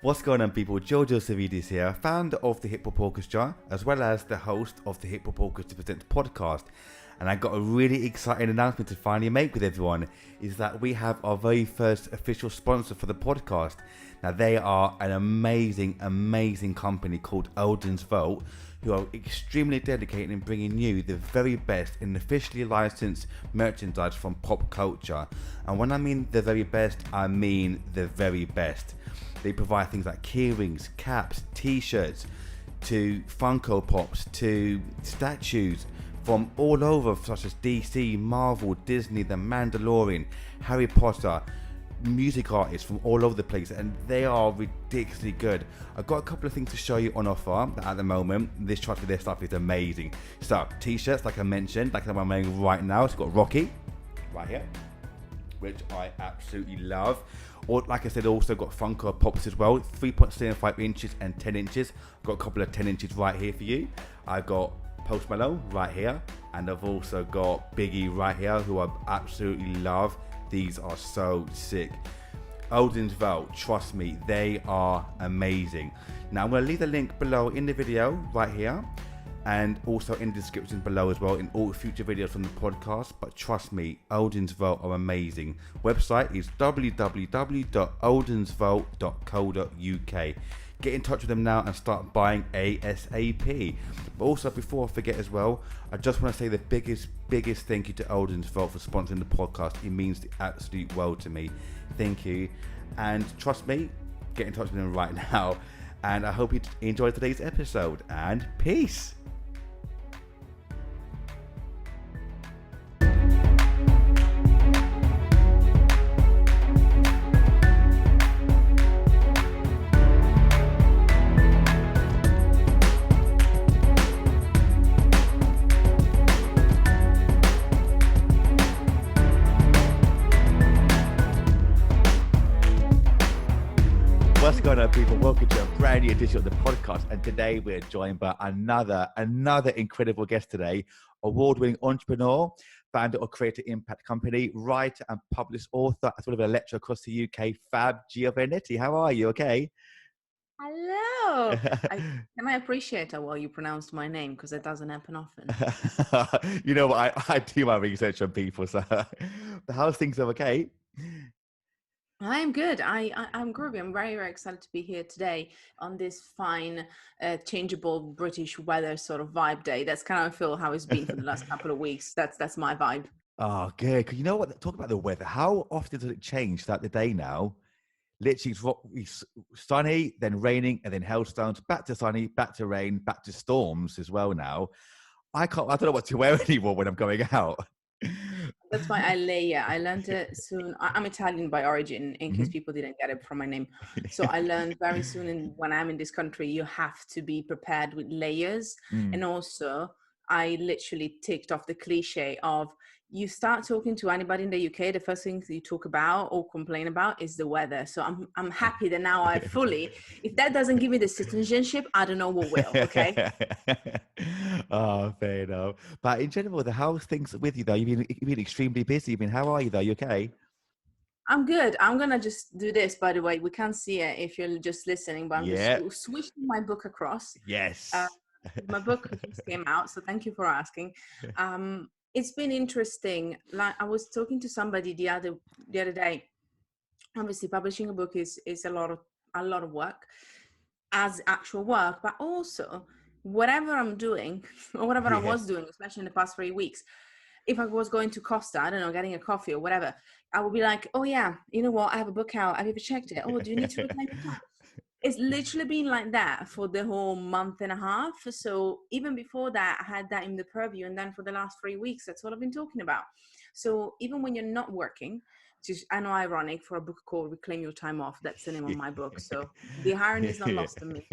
What's going on, people? Georgio Savvides here, founder of the Hip Hop Orchestra, as well as the host of the Hip Hop Orchestra Presents podcast. And I got a really exciting announcement to finally make with everyone, is that we have our very first official sponsor for the podcast. Now, they are an amazing company called Eldon's Vault, who are extremely dedicated in bringing you the very best in officially licensed merchandise from pop culture. And when I mean the very best, I mean the very best. They provide things like keyrings, caps, t-shirts, to Funko Pops, to statues from all over, such as DC, Marvel, Disney, The Mandalorian, Harry Potter, music artists from all over the place, and they are ridiculously good. I've got a couple of things to show you on offer at the moment. This trust me, their stuff is amazing. So, t-shirts, like I mentioned, like the one I'm wearing right now. It's got Rocky right here, which I absolutely love. Or, like I said, also got Funko Pops as well, 3.75 inches and 10 inches. I've got a couple of 10 inches right here for you. I've got Post Malone right here, and I've also got Biggie right here, who I absolutely love. These are so sick. Eldon's Vault, trust me, they are amazing. Now, I'm going to leave the link below in the video right here, and also in the description below as well in all future videos from the podcast. But trust me, Eldon's Vault are amazing. Website is www.eldonsvault.co.uk. Get in touch with them now and start buying ASAP. But also, before I forget as well, I just want to say the biggest thank you to Eldon's Vault for sponsoring the podcast. It means the absolute world to me. Thank you. And trust me, get in touch with them right now. And I hope you enjoyed today's episode. And peace. What's going on, people? Welcome to a brand new edition of the podcast, and today we're joined by another incredible guest today, award-winning entrepreneur, founder of Creator Impact Company, writer and published author, as well as a lecturer across the UK, Fab Giovanetti. How are you? Okay. Hello. Can I appreciate how well you pronounced my name, because it doesn't happen often. You know what? I do my research on people, so how's things? Okay. I am good. I'm groovy. I'm very excited to be here today on this fine, changeable British weather sort of vibe day. That's kind of feel how it's been for the last couple of weeks. That's my vibe. Oh, good. 'Cause you know what? Talk about the weather. How often does it change throughout the day now? Literally, it's sunny, then raining, and then hailstones. Back to sunny, back to rain, back to storms as well. Now, I don't know what to wear anymore when I'm going out. That's why I layer. I learned it soon. I'm Italian by origin, in case Mhm. people didn't get it from my name. So I learned very soon, when I'm in this country, you have to be prepared with layers. And also, I literally ticked off the cliche of, you start talking to anybody in the UK, the first thing you talk about or complain about is the weather. So I'm happy that now I fully, if that doesn't give me the citizenship, I don't know what will. Okay. Oh, fair enough. But in general, how's things with you though? You've been extremely busy. How are you though? You okay? I'm good. I'm gonna just do this, by the way. We can't see it if you're just listening, but I'm just Yeah. switching my book across. Yes. Uh, my book just came out, so thank you for asking. It's been interesting. Like, I was talking to somebody the other day. Obviously, publishing a book is a lot of work, as actual work, but also whatever I'm doing or whatever I Yeah. was doing, especially in the past 3 weeks. If I was going to Costa, I don't know, getting a coffee or whatever, I would be like, oh yeah, you know what? I have a book out. Have you ever checked it? Oh, do you need to reply your time? It's literally been like that for the whole month and a half. So even before that, I had that in the purview. And then for the last 3 weeks, that's all I've been talking about. So even when you're not working, which is, I know, ironic for a book called Reclaim Your Time Off, that's the name of my book. So the irony is not lost on me.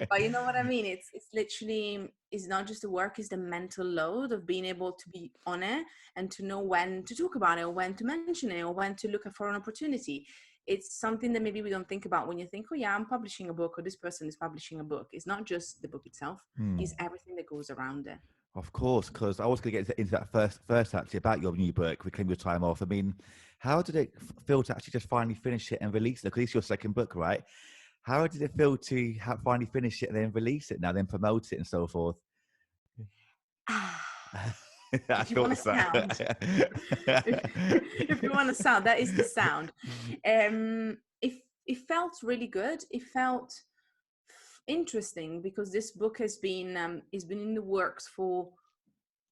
But you know what I mean? It's literally, it's not just the work, it's the mental load of being able to be on it and to know when to talk about it or when to mention it or when to look for an opportunity. It's something that maybe we don't think about when you think, oh yeah, I'm publishing a book or this person is publishing a book. It's not just the book itself, it's everything that goes around it. Of course, because I was going to get into that first actually about your new book, Reclaim Your Time Off. How did it feel to actually just finally finish it and release it? Because it's your second book, right? How did it feel to finally finish it and then release it now, then promote it and so forth? I If you want thought to so. sound, if you want to sound, that is the sound. It felt really good. It felt interesting because this book has been in the works for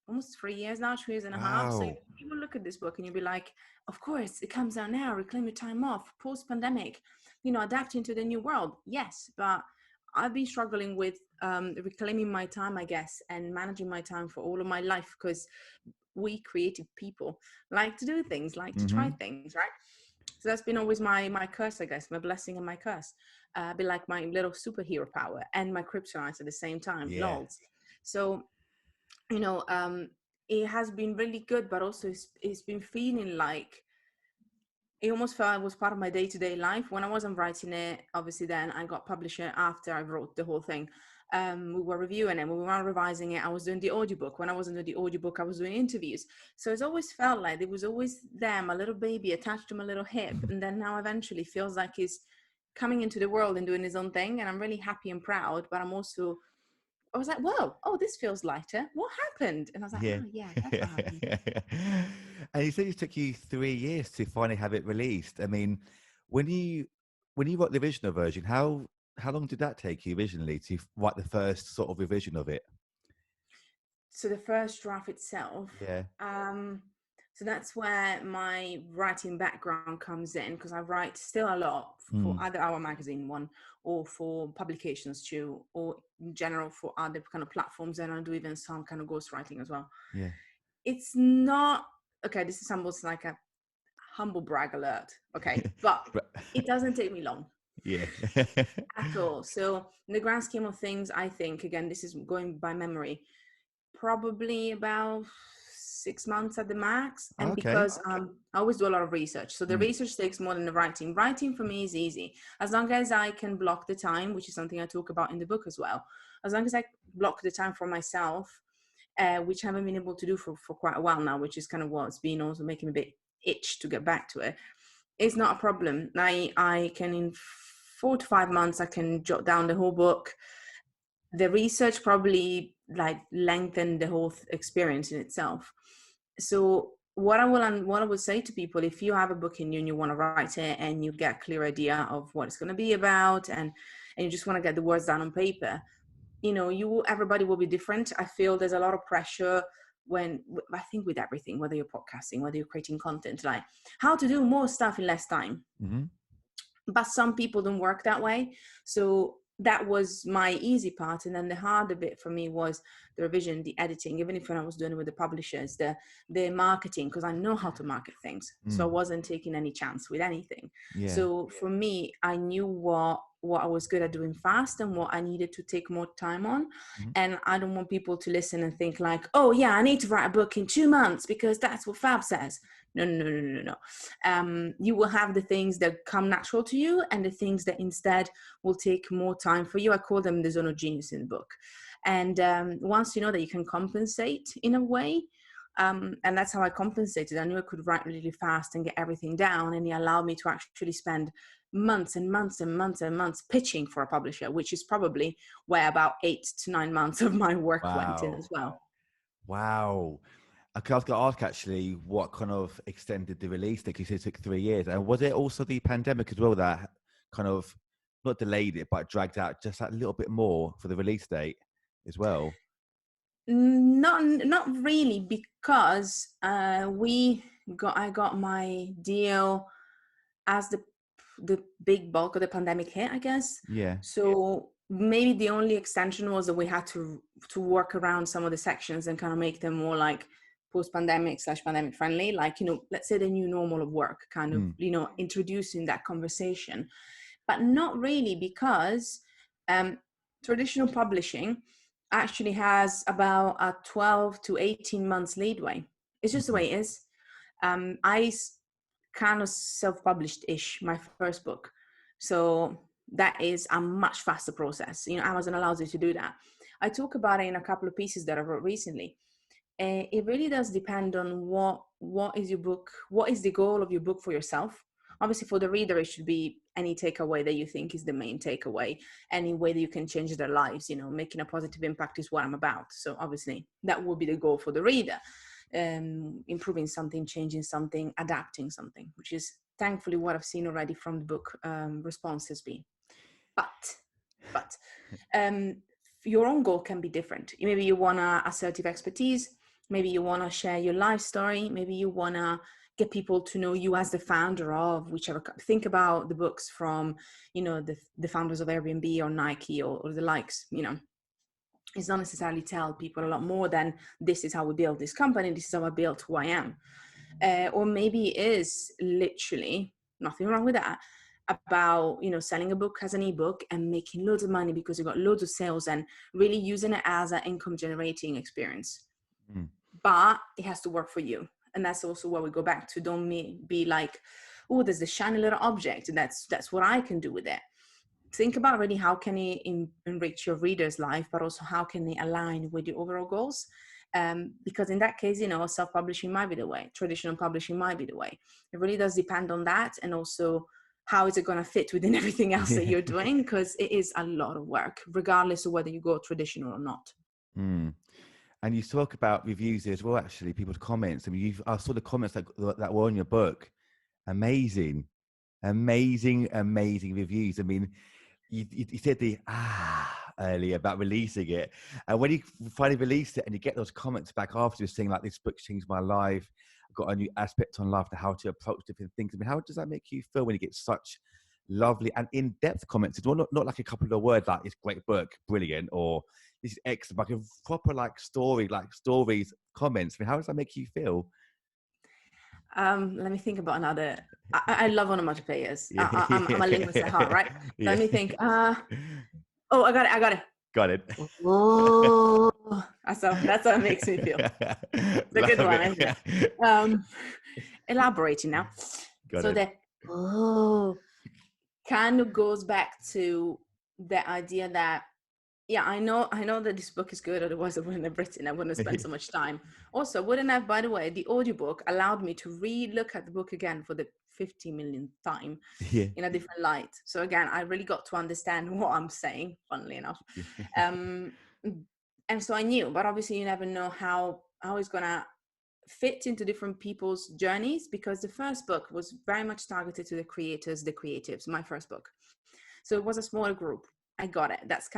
almost 3 years now, 2 years and a half. So Wow. you will look at this book and you'll be like, of course, it comes out now, reclaim your time off, post-pandemic, adapting to the new world. Yes, but I've been struggling with reclaiming my time, I guess, and managing my time for all of my life because we creative people like to do things, like to try Mm-hmm. things, right? So that's been always my curse, I guess, my blessing and my curse. Be like my little superhero power and my kryptonite at the same time, Yeah. lols. So you know, it has been really good, but also it's been feeling like it almost felt it was part of my day-to-day life. When I wasn't writing it, obviously then I got publisher after I wrote the whole thing. We were reviewing it, we were revising it. I was doing the audiobook. When I wasn't doing the audiobook, I was doing interviews. So it's always felt like it was always there, my little baby attached to my little hip. And then now eventually feels like he's coming into the world and doing his own thing. And I'm really happy and proud, but I was like, whoa, oh, this feels lighter. What happened? And I was like, Yeah. oh, yeah, that's what happened. And you said it took you 3 years to finally have it released. I mean, when you wrote the original version, how long did that take you originally to write the first sort of revision of it? So the first draft itself, Yeah. so that's where my writing background comes in because I write still a lot for Mm. either our magazine one or for publications too, or in general for other kind of platforms. And I do even some kind of ghostwriting as well. Yeah. It's not, okay, this is almost like a humble brag alert. Okay. But But it doesn't take me long yeah. at all. So in the grand scheme of things, I think, again, this is going by memory, probably about 6 months at the max. And Okay. because I always do a lot of research, so the Mm. research takes more than the writing. Writing for me is easy as long as I can block the time, which is something I talk about in the book as well. As long as I block the time for myself, which I haven't been able to do for quite a while now, which is kind of what's been also making me a bit itch to get back to it. It's not a problem. I can, in 4 to 5 months, I can jot down the whole book. The research probably like lengthen the whole experience in itself. So what I would say to people, if you have a book in you and you want to write it and you get a clear idea of what it's going to be about, and you just want to get the words down on paper, everybody will be different. I feel there's a lot of pressure when, I think, with everything, whether you're podcasting, whether you're creating content, like how to do more stuff in less time. Mm-hmm. But some people don't work that way. So that was my easy part. And then the harder bit for me was the revision, the editing, even if when I was doing it with the publishers, the marketing, because I know how to market things. So I Mm. wasn't taking any chance with anything. Yeah. So for me, I knew what I was good at doing fast and what I needed to take more time on. Mhm. And I don't want people to listen and think like, oh yeah, I need to write a book in 2 months because that's what Fab says. No, no, no, no, no, no. You will have the things that come natural to you and the things that instead will take more time for you. I call them the zone of genius in the book. And once you know that you can compensate in a way, and that's how I compensated. I knew I could write really fast and get everything down, and it allowed me to actually spend months and months and months and months pitching for a publisher, which is probably where about 8 to 9 months of my work went in Wow. as well. Wow. Okay, I was going to ask actually what kind of extended the release date, 'cause you said it took 3 years. And was it also the pandemic as well that kind of not delayed it, but dragged out just that little bit more for the release date as well? Not really, because I got my deal as the big bulk of the pandemic hit, I guess. Yeah. So maybe the only extension was that we had to work around some of the sections and kind of make them more like post-pandemic / pandemic friendly, like, let's say the new normal of work, kind of, Mm. introducing that conversation. But not really, because traditional publishing actually has about a 12 to 18 months leadway. It's just the Mhm. way it is. Kind of self-published-ish my first book, so that is a much faster process. Amazon allows you to do that. I talk about it in a couple of pieces that I wrote recently. It really does depend on what is your book, what is the goal of your book for yourself. Obviously for the reader, it should be any takeaway that you think is the main takeaway, any way that you can change their lives. Making a positive impact is what I'm about. So obviously that will be the goal for the reader. Improving something, changing something, adapting something, which is thankfully what I've seen already from the book response has been. But your own goal can be different. Maybe you want assertive expertise. Maybe you want to share your life story. Maybe you want to get people to know you as the founder of whichever. Think about the books from, the founders of Airbnb or Nike or the likes, It's not necessarily tell people a lot more than this is how we build this company. This is how I built who I am. Or maybe it is literally, nothing wrong with that, about selling a book as an ebook and making loads of money because you got loads of sales and really using it as an income generating experience. But it has to work for you. And that's also where we go back to, don't be like, oh, there's the shiny little object and that's what I can do with it. Think about really how can it enrich your reader's life, but also how can they align with your overall goals. Because in that case, self-publishing might be the way, traditional publishing might be the way. It really does depend on that. And also how is it going to fit within everything else that you're doing? Because it is a lot of work, regardless of whether you go traditional or not. And you talk about reviews as well, actually, people's comments. I mean, I saw the comments that were on your book. Amazing reviews. I mean, you said the earlier about releasing it. And when you finally released it and you get those comments back afterwards saying like, this book changed my life, I've got a new aspect on life to how to approach different things. I mean, how does that make you feel when you get such lovely and in-depth comments? It's not like a couple of words like, it's a great book, brilliant, or this is excellent, like a proper stories, comments. I mean, how does that make you feel? Let me think about another. I love onomatopoeias. I'm a linguist at heart, right? Yeah. Let me think. I got it. Got it. Oh, that's how it makes me feel. It's a good one, isn't it? Elaborating now. Got so it. the kind of goes back to the idea that, yeah, I know that this book is good, otherwise I wouldn't have written, I wouldn't have spent so much time. Also, wouldn't have, by the way, the audiobook allowed me to re-look at the book again for the 50 millionth time in a different light. So again, I really got to understand what I'm saying, funnily enough. And so I knew, but obviously you never know how it's going to fit into different people's journeys, because the first book was very much targeted to the creators, the creatives, my first book. So it was a smaller group. I got it. That's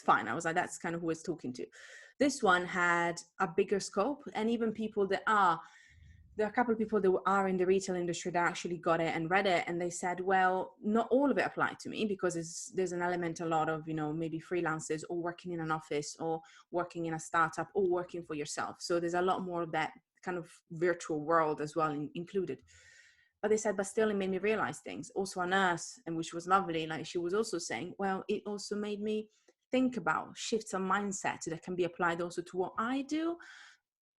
fine. I was like, that's kind of who it's talking to. This one had a bigger scope, and even people there are a couple of people that are in the retail industry that actually got it and read it. And they said, well, not all of it applied to me, because there's an element, a lot of, maybe freelancers or working in an office or working in a startup or working for yourself. So there's a lot more of that kind of virtual world as well included. But they said, but still it made me realize things. Also a nurse, and which was lovely, like she was also saying, well, it also made me think about shifts of mindset that can be applied also to what I do.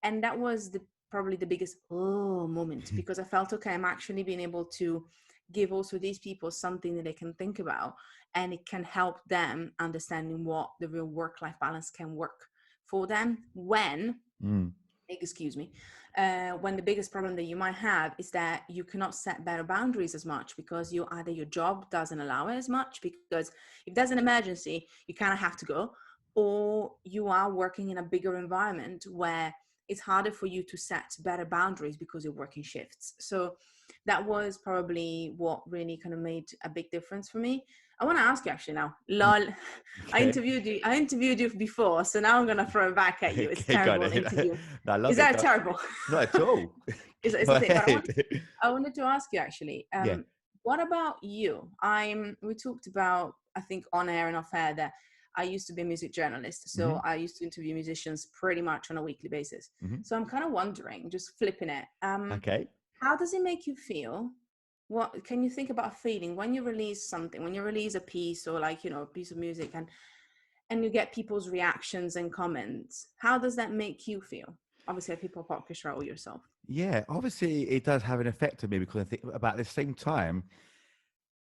And that was probably the biggest moment, because I felt, okay, I'm actually being able to give also these people something that they can think about, and it can help them understanding what the real work-life balance can work for them when when the biggest problem that you might have is that you cannot set better boundaries as much, because either your job doesn't allow it as much, because if there's an emergency, you kind of have to go, or you are working in a bigger environment where it's harder for you to set better boundaries because you're working shifts. So that was probably what really kind of made a big difference for me. I want to ask you actually now, lol, okay. I interviewed you before, so now I'm going to throw it back at you. It's terrible interview. No, is that terrible? Not at all. It's a thing. But I wanted to ask you actually, what about you? We talked about, I think on air and off air, that I used to be a music journalist. So I used to interview musicians pretty much on a weekly basis. So I'm kind of wondering, just flipping it. Okay. How does it make you feel? What can you think about a feeling when you release something, when you release a piece or a piece of music and you get people's reactions and comments? How does that make you feel? Obviously, a Hip Hop Orchestra or yourself. Yeah, obviously it does have an effect on me, because I think about the same time,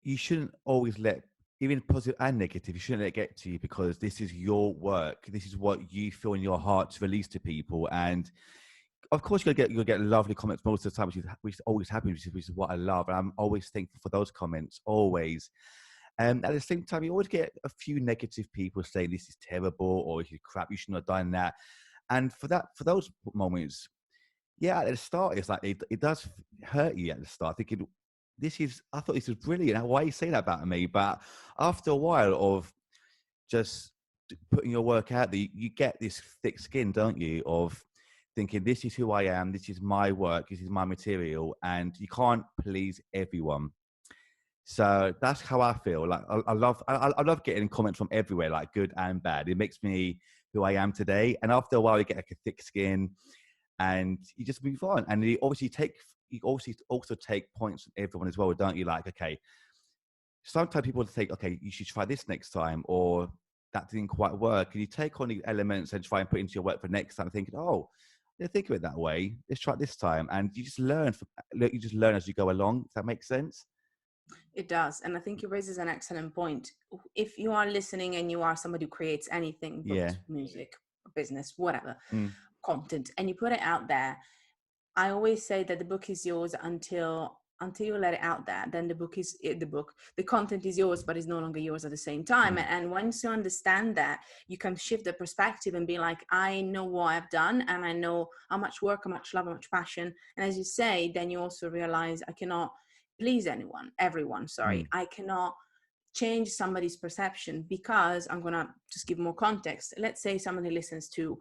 you shouldn't always let, even positive and negative, you shouldn't let it get to you, because this is your work. This is what you feel in your heart to release to people. And of course, you'll get lovely comments most of the time, which is always happy, which is what I love, and I'm always thankful for those comments, always. At the same time, you always get a few negative people saying this is terrible or this is crap, you shouldn't have done that. And for those moments, yeah, at the start, it's like it does hurt you at the start, thinking I thought this was brilliant. Why are you saying that about me? But after a while of just putting your work out there, you get this thick skin, don't you? Of thinking this is who I am, this is my work, this is my material, and you can't please everyone. So that's how I feel. Like I love getting comments from everywhere, like good and bad. It makes me who I am today. And after a while, you get like a thick skin, and you just move on. And you obviously also take points from everyone as well, don't you? Like, okay, sometimes people think, okay, you should try this next time, or that didn't quite work. And you take on the elements and try and put into your work for next time, thinking, oh, I didn't think of it that way. Let's try it this time. And you just learn. You just learn as you go along. Does that make sense? It does. And I think it raises an excellent point. If you are listening and you are somebody who creates anything, Yeah. books, music, business, whatever, Mm. content, and you put it out there, I always say that the book is yours until you let it out there. Then the content is yours, but it's no longer yours at the same time. And once you understand that, you can shift the perspective and be like, I know what I've done, and I know how much work, how much love, how much passion. And as you say, then you also realize I cannot please everyone. I cannot change somebody's perception, because I'm gonna just give more context. Let's say somebody listens to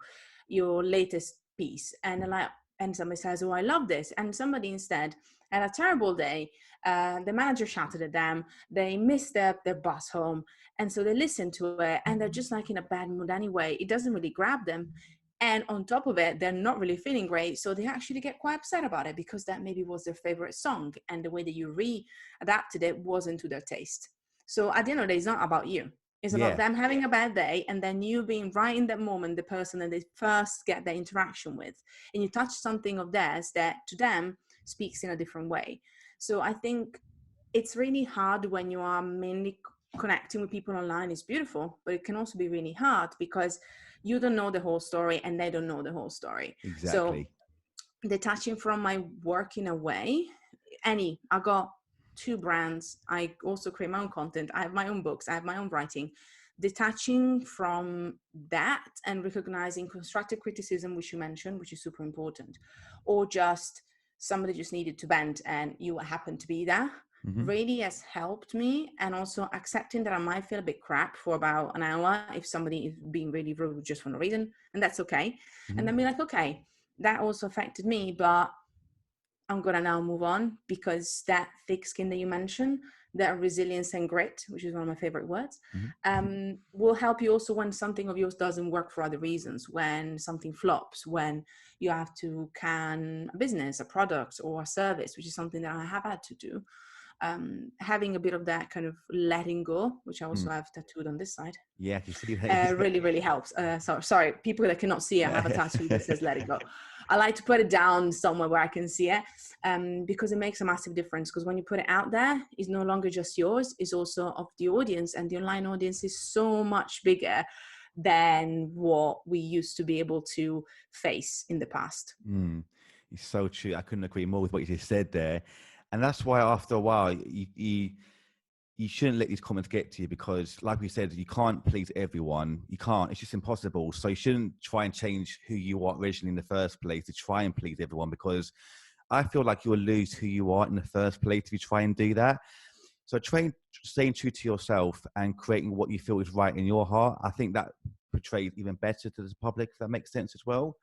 your latest piece and they're like, and somebody says, oh, I love this, and somebody instead had a terrible day, the manager shouted at them, they missed their bus home, and so they listen to it and they're just like in a bad mood anyway. It doesn't really grab them, and on top of it, they're not really feeling great, so they actually get quite upset about it, because that maybe was their favorite song, and the way that you readapted it wasn't to their taste. So at the end of the day, it's not about you. It's about them having a bad day, and then you being right in that moment the person that they first get the interaction with, and you touch something of theirs that to them speaks in a different way. So I think it's really hard when you are mainly connecting with people online. Is beautiful, but it can also be really hard because you don't know the whole story and they don't know the whole story. Exactly. So detaching from my work in a way, I got 2 brands. I also create my own content. I have my own books. I have my own writing. Detaching from that and recognizing constructive criticism, which you mentioned, which is super important, or just somebody just needed to vent and you happen to be there, really has helped me. And also accepting that I might feel a bit crap for about an hour if somebody is being really rude just for no reason, and that's okay. And then be like, okay, that also affected me, but I'm gonna now move on, because that thick skin that you mentioned, that resilience and grit, which is one of my favorite words, will help you also when something of yours doesn't work for other reasons, when something flops, when you have to can a business, a product, or a service, which is something that I have had to do. Having a bit of that kind of letting go, which I also have tattooed on this side, Yeah, you see that. really, really helps. Sorry, people that cannot see, I have a tattoo that says let it go. I like to put it down somewhere where I can see it, because it makes a massive difference. Because when you put it out there, it's no longer just yours, it's also of the audience, and the online audience is so much bigger than what we used to be able to face in the past. It's so true. I couldn't agree more with what you just said there. And that's why after a while, you shouldn't let these comments get to you, because like we said, you can't please everyone. You can't. It's just impossible. So you shouldn't try and change who you are originally in the first place to try and please everyone, because I feel like you'll lose who you are in the first place if you try and do that. So staying true to yourself and creating what you feel is right in your heart. I think that portrays even better to the public, if that makes sense as well.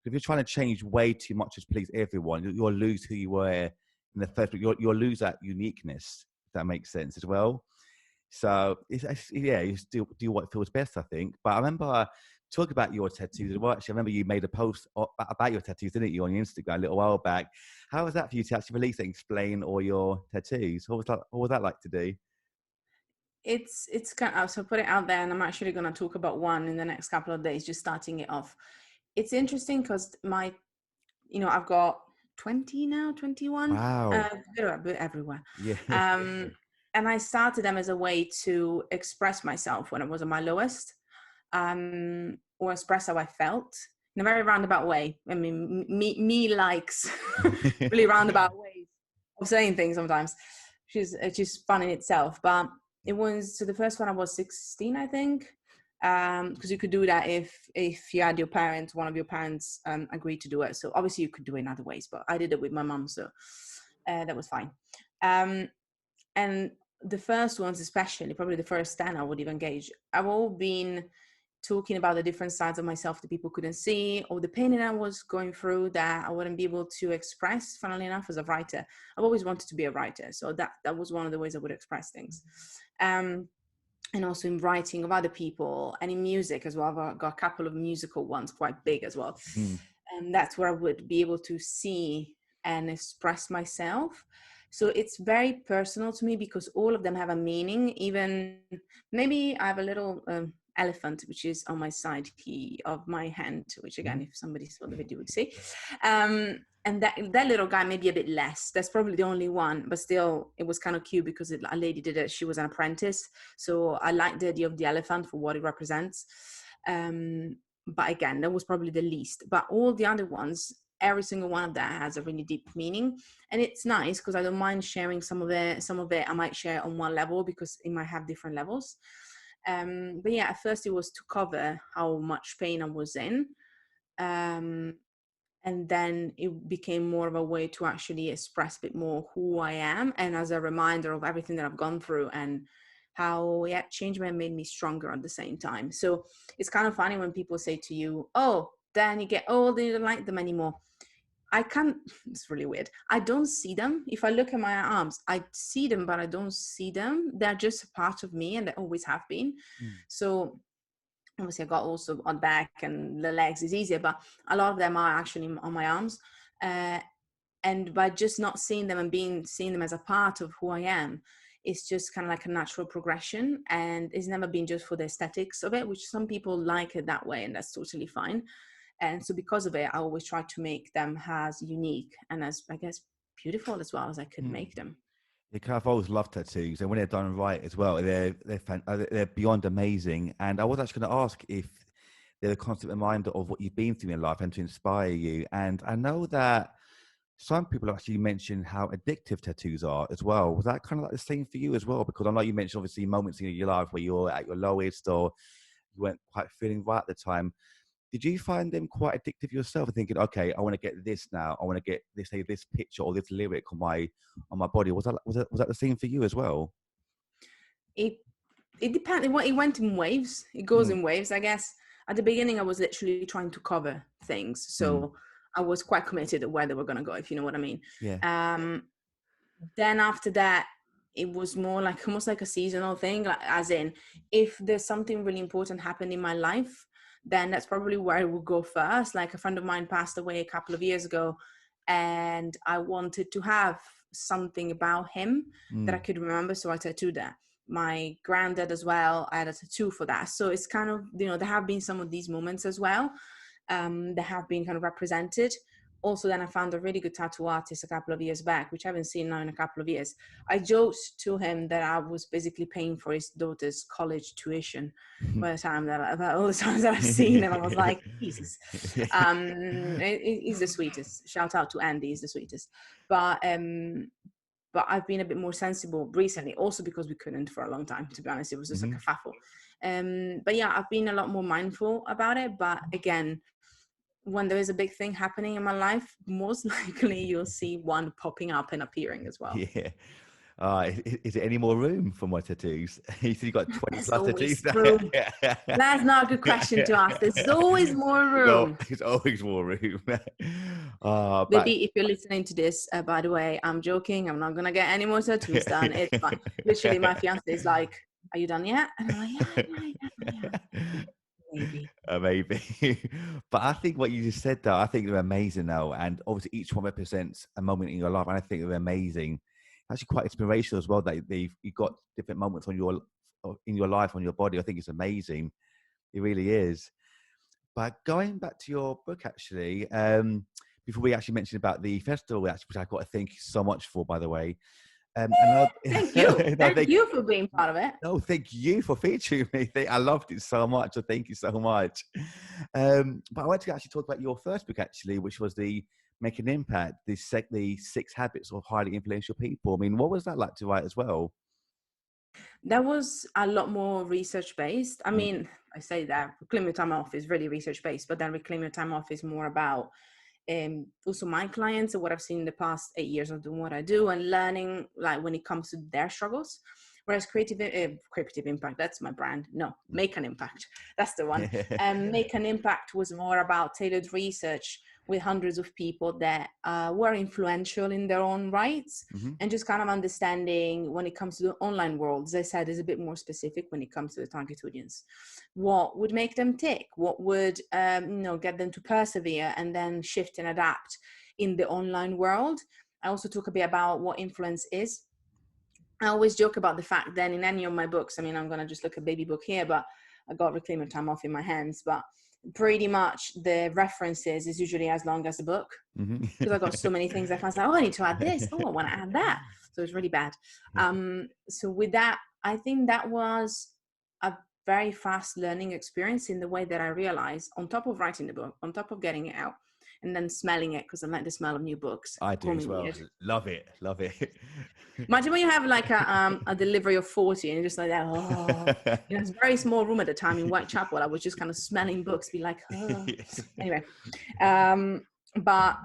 If you're trying to change way too much to please everyone, you'll lose who you were in the first place. You'll lose that uniqueness, if that makes sense as well. So you still do what feels best, I think. But I remember talking about your tattoos as well. Actually, I remember you made a post about your tattoos, didn't you, on your Instagram a little while back? How was that for you to actually release and explain all your tattoos? What was that like to do? It's kind of, so put it out there, and I'm actually going to talk about one in the next couple of days, just starting it off. It's interesting because I've got 20 now, 21, Wow. a bit everywhere. Yeah. And I started them as a way to express myself when I was at my lowest, or express how I felt. in a very roundabout way. I mean, me likes really roundabout ways of saying things sometimes, which is fun in itself. But it was, so the first one I was 16, I think, because you could do that if you had one of your parents agreed to do it. So obviously you could do it in other ways, but I did it with my mum, so that was fine. And the first ones, especially, probably the first 10 I would even gauge, I've all been talking about the different sides of myself that people couldn't see, or the pain that I was going through that I wouldn't be able to express, funnily enough, as a writer. I've always wanted to be a writer, so that was one of the ways I would express things. And also in writing of other people, and in music as well. I've got a couple of musical ones, quite big as well. And that's where I would be able to see and express myself. So it's very personal to me because all of them have a meaning. Even maybe I have a little elephant, which is on my side of my hand, which again, if somebody saw the video would see. And that little guy, maybe a bit less. That's probably the only one, but still, it was kind of cute because a lady did it. She was an apprentice. So I like the idea of the elephant for what it represents. But again, that was probably the least. But all the other ones, every single one of that has a really deep meaning. And it's nice because I don't mind sharing some of it. Some of it I might share on one level because it might have different levels. But yeah, at first it was to cover how much pain I was in. And then it became more of a way to actually express a bit more who I am, and as a reminder of everything that I've gone through and how changed me and made me stronger at the same time. So it's kind of funny when people say to you, oh, then you get old and you don't like them anymore. I can't, it's really weird. I don't see them. If I look at my arms, I see them, but I don't see them. They're just a part of me, and they always have been. So obviously I got also on back and the legs is easier, but a lot of them are actually on my arms. And by just not seeing them and seeing them as a part of who I am, it's just kind of like a natural progression. And it's never been just for the aesthetics of it, which some people like it that way, and that's totally fine. And so because of it, I always try to make them as unique and as, I guess, beautiful as well as I could make them. I've always loved tattoos, and when they're done right as well, they're beyond amazing. And I was actually going to ask if they're a constant reminder of what you've been through in life and to inspire you. And I know that some people actually mention how addictive tattoos are as well. Was that kind of like the same for you as well? Because I know you mentioned obviously moments in your life where you're at your lowest or you weren't quite feeling right at the time. Did you find them quite addictive yourself, thinking, okay, I want to get this now, I want to get this, say, this picture or this lyric on my body? Was that the same for you as well? It depends. It went in waves. It goes in waves, I guess. At the beginning, I was literally trying to cover things, so I was quite committed to where they were going to go, if you know what I mean. Yeah. Then after that, it was more like almost like a seasonal thing, like, as in, if there's something really important happened in my life, then that's probably where I would go first. Like a friend of mine passed away a couple of years ago, and I wanted to have something about him that I could remember, so I tattooed that. My granddad as well, I had a tattoo for that. So it's kind of, there have been some of these moments as well that have been kind of represented. Also, then I found a really good tattoo artist a couple of years back, which I haven't seen now in a couple of years. I joked to him that I was basically paying for his daughter's college tuition by the time all the times that I've seen him. I was like, Jesus. He's the sweetest. Shout out to Andy, he's the sweetest. But I've been a bit more sensible recently, also because we couldn't for a long time, to be honest. It was just like a faffle. But yeah, I've been a lot more mindful about it. But again, when there is a big thing happening in my life, most likely you'll see one popping up and appearing as well. Yeah. Is there any more room for more tattoos? You said you got 20 There's plus always tattoos. room. That's not a good question to ask. There's always more room. No, there's always more room. Baby, if you're listening to this, by the way, I'm joking. I'm not going to get any more tattoos done. It's fine. Literally, my fiance is like, are you done yet? And I'm like, yeah. Maybe. Maybe. But I think what you just said though, I think they're amazing now. And obviously each one represents a moment in your life. And I think they're amazing. Actually quite inspirational as well that you got different moments in your life, on your body. I think it's amazing. It really is. But going back to your book, actually, before we actually mentioned about the festival, which I got to thank you so much for, by the way. Thank you. No, Thank you for being part of it. no, thank you for featuring me. I loved it so much. So thank you so much. But I want to actually talk about your first book, actually, which was the Make an Impact, the 6 Habits of Highly Influential People. I mean, what was that like to write as well? That was a lot more research based. I Mm. mean, I say that Reclaim Your Time Off is really research based, but then Reclaim Your Time Off is more about also my clients and what I've seen in the past 8 years of doing what I do and learning, like when it comes to their struggles. Whereas creative impact, that's my brand. No, Make an Impact, that's the one. Make an Impact was more about tailored research with hundreds of people that were influential in their own rights, Mm-hmm. and just kind of understanding when it comes to the online world, as I said, is a bit more specific when it comes to the target audience. What would make them tick? What would get them to persevere and then shift and adapt in the online world? I also talk a bit about what influence is. I always joke about the fact that in any of my books, I mean, I'm going to just look at baby book here, but I got Reclaim Your Time Off in my hands, but pretty much the references is usually as long as the book, because I got so many things I found, like, oh, I need to add this. Oh, I want to add that. So it's really bad. So with that, I think that was a very fast learning experience in the way that I realized, on top of writing the book, on top of getting it out, and then smelling it, because I like the smell of new books. I do as well. Weird. Love it. Imagine when you have like a delivery of 40 and you're just like that. Oh, it's a very small room at the time in Whitechapel. I was just kind of smelling books, be like, oh. Anyway. But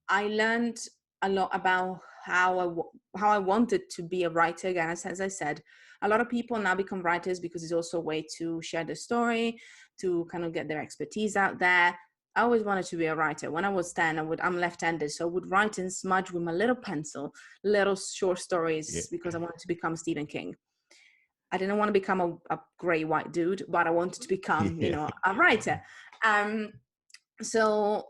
I learned a lot about how I wanted to be a writer again. As I said, a lot of people now become writers because it's also a way to share their story, to kind of get their expertise out there. I always wanted to be a writer. When I was 10, I'm left-handed, so I would write and smudge with my little pencil, little short stories, because I wanted to become Stephen King. I didn't want to become a gray white dude, but I wanted to become, a writer. So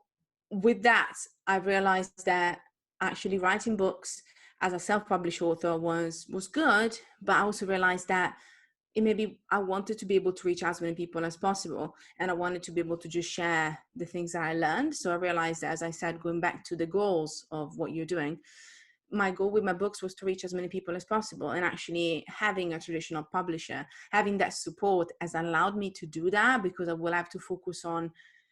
with that, I realized that actually writing books as a self-published author was good, but I also realized that maybe I wanted to be able to reach as many people as possible, and I wanted to be able to just share the things that I learned. So I realized that, as I said, going back to the goals of what you're doing, my goal with my books was to reach as many people as possible, and actually having a traditional publisher, having that support has allowed me to do that, because I will have to focus on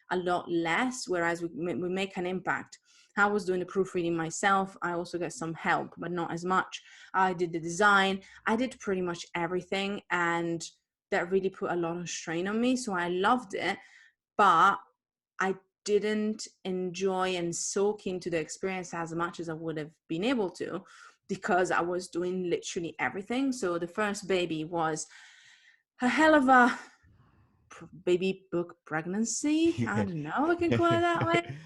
a lot less, whereas we Make an Impact, I was doing the proofreading myself. I also got some help, but not as much. I did the design. I did pretty much everything, and that really put a lot of strain on me. So I loved it, but I didn't enjoy and soak into the experience as much as I would have been able to, because I was doing literally everything. So the first baby was a hell of a baby book pregnancy. I don't know, I can call it that way.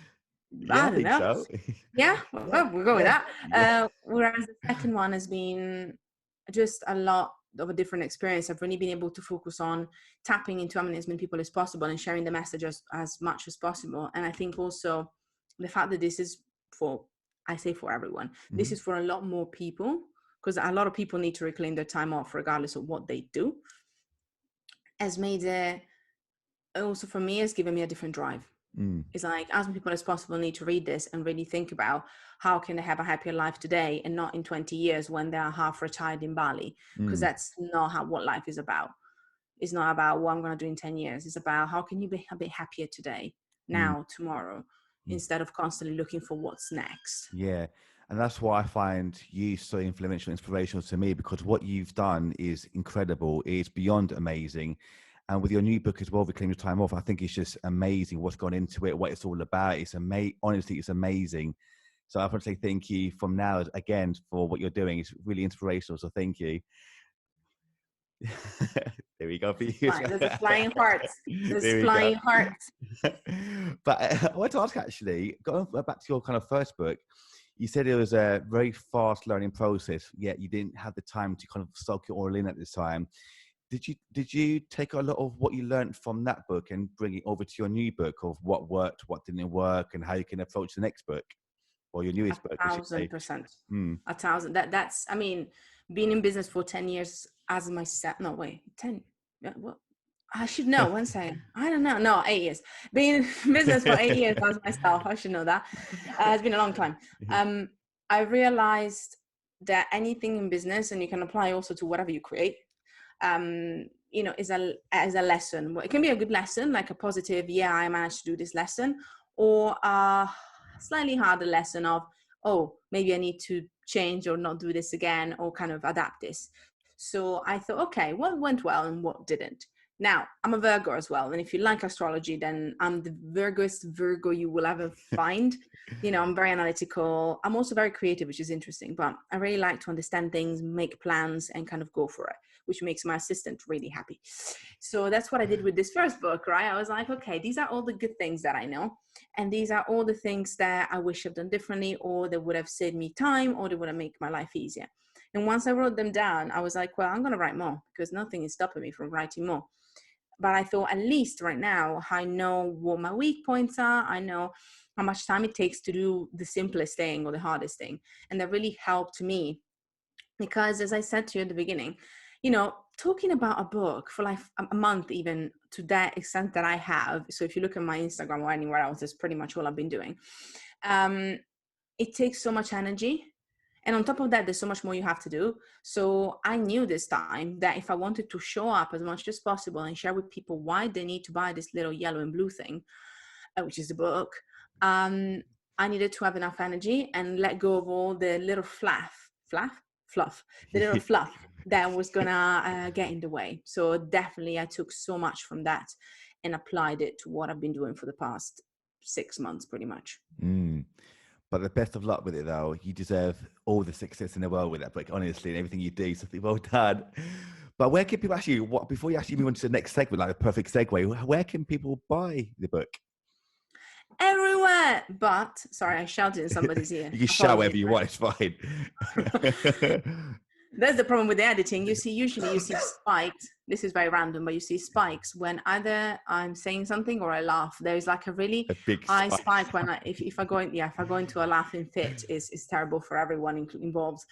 Yeah, I don't know. So. Yeah, well, we'll go with that. Whereas the second one has been just a lot of a different experience. I've really been able to focus on tapping into as many people as possible and sharing the message as much as possible. And I think also the fact that this is for everyone. Mm-hmm. This is for a lot more people, because a lot of people need to reclaim their time off regardless of what they do, has made it, also for me, has given me a different drive. It's like, as many people as possible need to read this and really think about how can they have a happier life today and not in 20 years when they are half retired in Bali, because that's not what life is about. It's not about what I'm going to do in 10 years. It's about how can you be a bit happier today, now, tomorrow, instead of constantly looking for what's next. Yeah. And that's why I find you so influential, inspirational to me, because what you've done is incredible. It's beyond amazing. And with your new book as well, Reclaim Your Time Off, I think it's just amazing what's gone into it, what it's all about. It's honestly, it's amazing. So I want to say thank you from now, again, for what you're doing. It's really inspirational. So thank you. There we go for you. There's a flying heart. There's flying heart. But I want to ask, actually, going back to your kind of first book, you said it was a very fast learning process, yet you didn't have the time to kind of soak it all in at this time. Did you take a lot of what you learned from that book and bring it over to your new book of what worked, what didn't work, and how you can approach the next book or your newest book? 1,000%. 1,000. That's, I mean, being in business for 10 years as myself. No, wait, 10. What? I should know. 1 second. I don't know. No, 8 years. Being in business for 8 years as myself. I should know that. It's been a long time. I realized that anything in business, and you can apply also to whatever you create, is a lesson. Well, it can be a good lesson, like a positive, yeah, I managed to do this lesson, or a slightly harder lesson of, oh, maybe I need to change or not do this again, or kind of adapt this. So I thought, okay, what went well and what didn't? Now, I'm a Virgo as well. And if you like astrology, then I'm the Virgoest Virgo you will ever find. I'm very analytical. I'm also very creative, which is interesting, but I really like to understand things, make plans, and kind of go for it, which makes my assistant really happy. So that's what I did with this first book, right? I was like, okay, these are all the good things that I know. And these are all the things that I wish I've done differently, or that would have saved me time, or they would have made my life easier. And once I wrote them down, I was like, well, I'm going to write more, because nothing is stopping me from writing more. But I thought, at least right now, I know what my weak points are. I know how much time it takes to do the simplest thing or the hardest thing. And that really helped me, because as I said to you at the beginning, talking about a book for like a month, even to that extent that I have. So if you look at my Instagram or anywhere else, that's pretty much all I've been doing. It takes so much energy. And on top of that, there's so much more you have to do. So I knew this time that if I wanted to show up as much as possible and share with people why they need to buy this little yellow and blue thing, which is the book, I needed to have enough energy and let go of all the little fluff, the little fluff that was gonna get in the way. So definitely I took so much from that and applied it to what I've been doing for the past 6 months, pretty much. But the best of luck with it, though. You deserve all the success in the world with that book, honestly, and everything you do. So well done. But where can people actually, before you actually move on to the next segment, like a perfect segue, where can people buy the book? Everywhere. But, sorry, I shouted in somebody's ear. You can shout wherever you want, it's fine. That's the problem with the editing. Usually you see spikes. This is very random, but you see spikes when either I'm saying something or I laugh. There's like a really big high spike when if I go into a laughing fit, is terrible for everyone involved,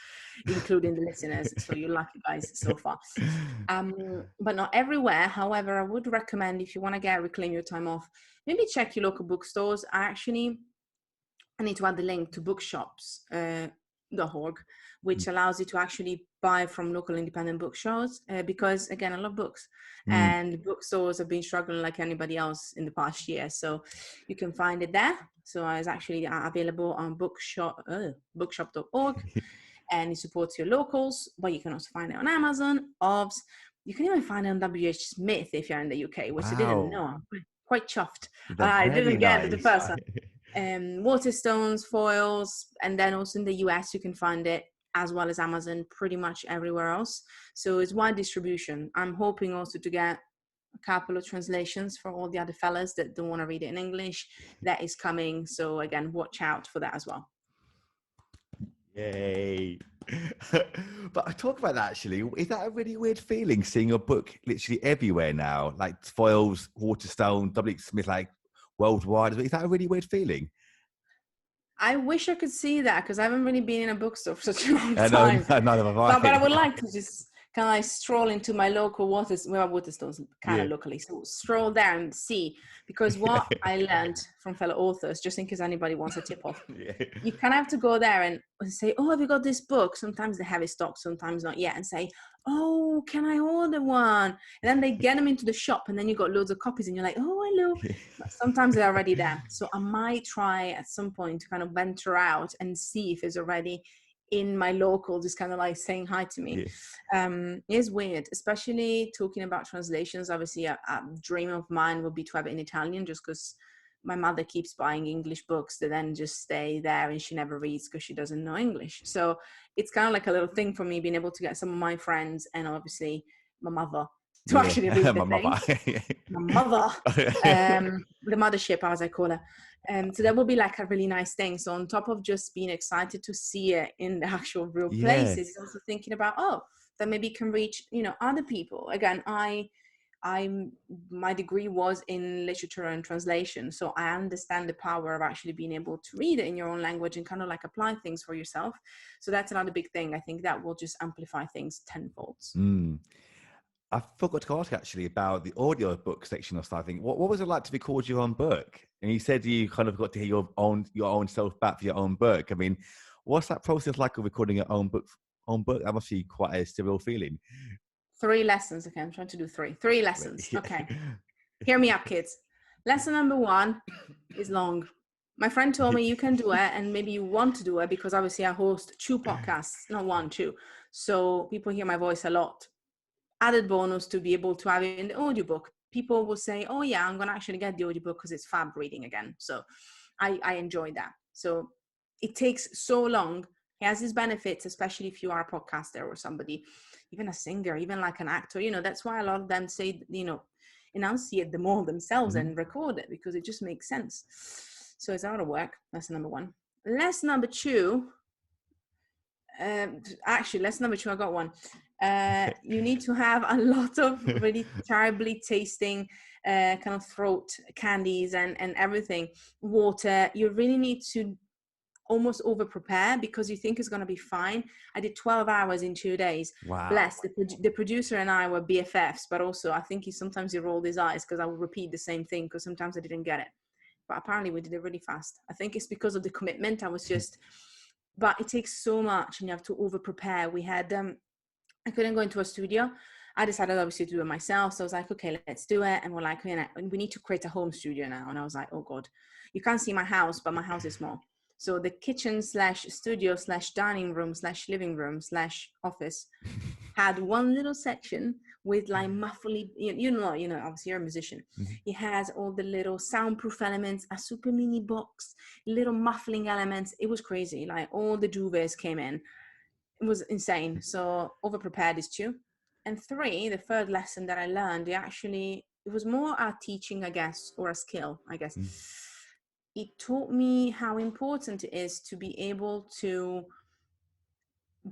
including the listeners. So you're lucky guys so far. But not everywhere. However, I would recommend, if you want to reclaim your time off, maybe check your local bookstores. I need to add the link to bookshops.org, which allows you to actually buy from local independent bookstores, because again, I love books, and bookstores have been struggling like anybody else in the past year. So you can find it there. So it's actually available on bookshop.org, and it supports your locals, but you can also find it on Amazon, OBS. You can even find it on WH Smith if you're in the UK, which I didn't know. I'm quite chuffed. I didn't get the first one. Waterstones, foils, and then also in the US you can find it, as well as Amazon, pretty much everywhere else. So it's wide distribution. I'm hoping also to get a couple of translations for all the other fellas that don't want to read it in English. That is coming. So again, watch out for that as well. Yay. But I talk about that actually. Is that a really weird feeling, seeing your book literally everywhere now, like foils, Waterstone, WH Smith, like worldwide? Is that a really weird feeling? I wish I could see that, because I haven't really been in a bookstore for such a long time. Neither have I. But I would like to just kind of like stroll into my local Waterstones kind of locally. So stroll there and see, because what I learned from fellow authors, just in case anybody wants a tip off, you kind of have to go there and say, oh, have you got this book? Sometimes they have it stocked, sometimes not yet, and say, oh, can I order one? And then they get them into the shop, and then you got loads of copies and you're like, oh, hello. But sometimes they're already there. So I might try at some point to kind of venture out and see if it's already in my local, just kind of like saying hi to me. It's weird, especially talking about translations. Obviously a dream of mine would be to have it in Italian, just because my mother keeps buying English books that then just stay there and she never reads because she doesn't know English. So it's kind of like a little thing for me, being able to get some of my friends and obviously my mother to actually read the thing. My mother, the mothership, as I call her. So that will be like a really nice thing. So on top of just being excited to see it in the actual real places, it's also thinking about, that maybe can reach, other people. Again, my degree was in literature and translation, so I understand the power of actually being able to read it in your own language and kind of like apply things for yourself. So that's another big thing. I think that will just amplify things tenfold. I forgot to ask actually about the audio book section of stuff. What was it like to record your own book? And you said you kind of got to hear your own self back for your own book. I mean, what's that process like of recording your own book own book? That must be quite a surreal feeling. 3 lessons. Okay, I'm trying to do 3. 3 lessons. Yeah. Okay. Hear me up, kids. Lesson number 1 is long. My friend told me you can do it, and maybe you want to do it because obviously I host 2 podcasts, not 1, 2. So people hear my voice a lot. Added bonus to be able to have it in the audiobook. People will say, oh yeah, I'm going to actually get the audiobook because it's Fab reading again. So I enjoy that. So it takes so long. It has its benefits, especially if you are a podcaster or somebody, even a singer, even like an actor. That's why a lot of them say, enunciate them all themselves and record it, because it just makes sense. So it's a lot of work. Lesson number 1. Lesson number 2, actually, lesson number 2, I got one. You need to have a lot of really terribly tasting kind of throat candies and everything, water. You really need to almost over prepare because you think it's going to be fine. I did 12 hours in 2 days. Wow. Bless the producer and I were BFFs, but also I think sometimes he rolled his eyes because I would repeat the same thing because sometimes I didn't get it. But apparently we did it really fast. I think it's because of the commitment. I was just, but it takes so much and you have to over prepare. We had, I couldn't go into a studio. I decided obviously to do it myself. So I was like, okay, let's do it. And we're like, we need to create a home studio now. And I was like, oh God, you can't see my house, but my house is small. So the kitchen / studio / dining room / living room / office had one little section with like muffly, obviously you're a musician. It has all the little soundproof elements, a super mini box, little muffling elements. It was crazy. Like all the duvets came in. It was insane. So over prepared is 2. And 3, the third lesson that I learned, it was more a teaching, I guess, or a skill, I guess. It taught me how important it is to be able to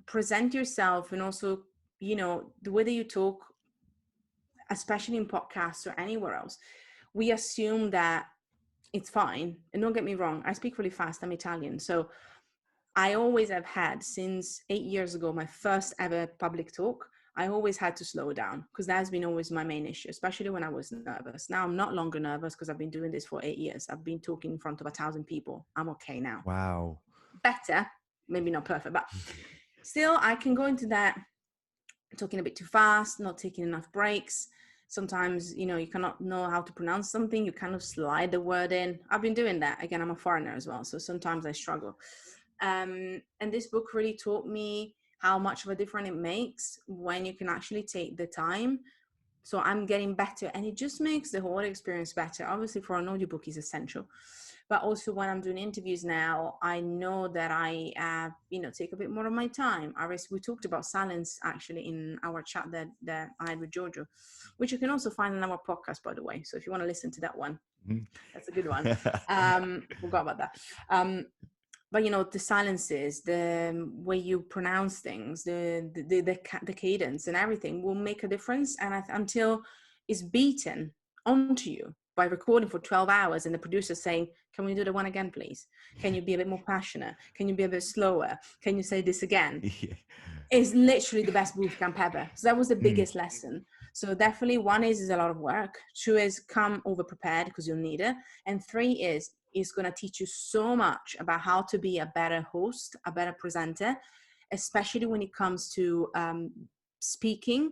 present yourself, and also, the way that you talk, especially in podcasts or anywhere else. We assume that it's fine. And don't get me wrong, I speak really fast. I'm Italian. So I always have had, since 8 years ago, my first ever public talk, I always had to slow down because that has been always my main issue, especially when I was nervous. Now I'm not longer nervous because I've been doing this for 8 years. I've been talking in front of 1,000 people. I'm okay now. Wow. Better, maybe not perfect, but still I can go into that talking a bit too fast, not taking enough breaks. Sometimes, you cannot know how to pronounce something. You kind of slide the word in. I've been doing that. Again, I'm a foreigner as well. So sometimes I struggle. And this book really taught me how much of a difference it makes when you can actually take the time. So I'm getting better, and it just makes the whole experience better. Obviously, for an audiobook is essential, but also when I'm doing interviews now, I know that I, take a bit more of my time. We talked about silence actually in our chat that I had with Giorgio, which you can also find on our podcast, by the way. So if you want to listen to that one, that's a good one. Forgot about that. But the silences, the way you pronounce things, the cadence and everything will make a difference. And until it's beaten onto you by recording for 12 hours and the producer saying, can we do the one again, please? Can you be a bit more passionate? Can you be a bit slower? Can you say this again? Yeah. It's literally the best boot camp ever. So that was the biggest lesson. So definitely 1 is a lot of work. 2 is come over prepared because you'll need it. And 3 is going to teach you so much about how to be a better host, a better presenter, especially when it comes to speaking.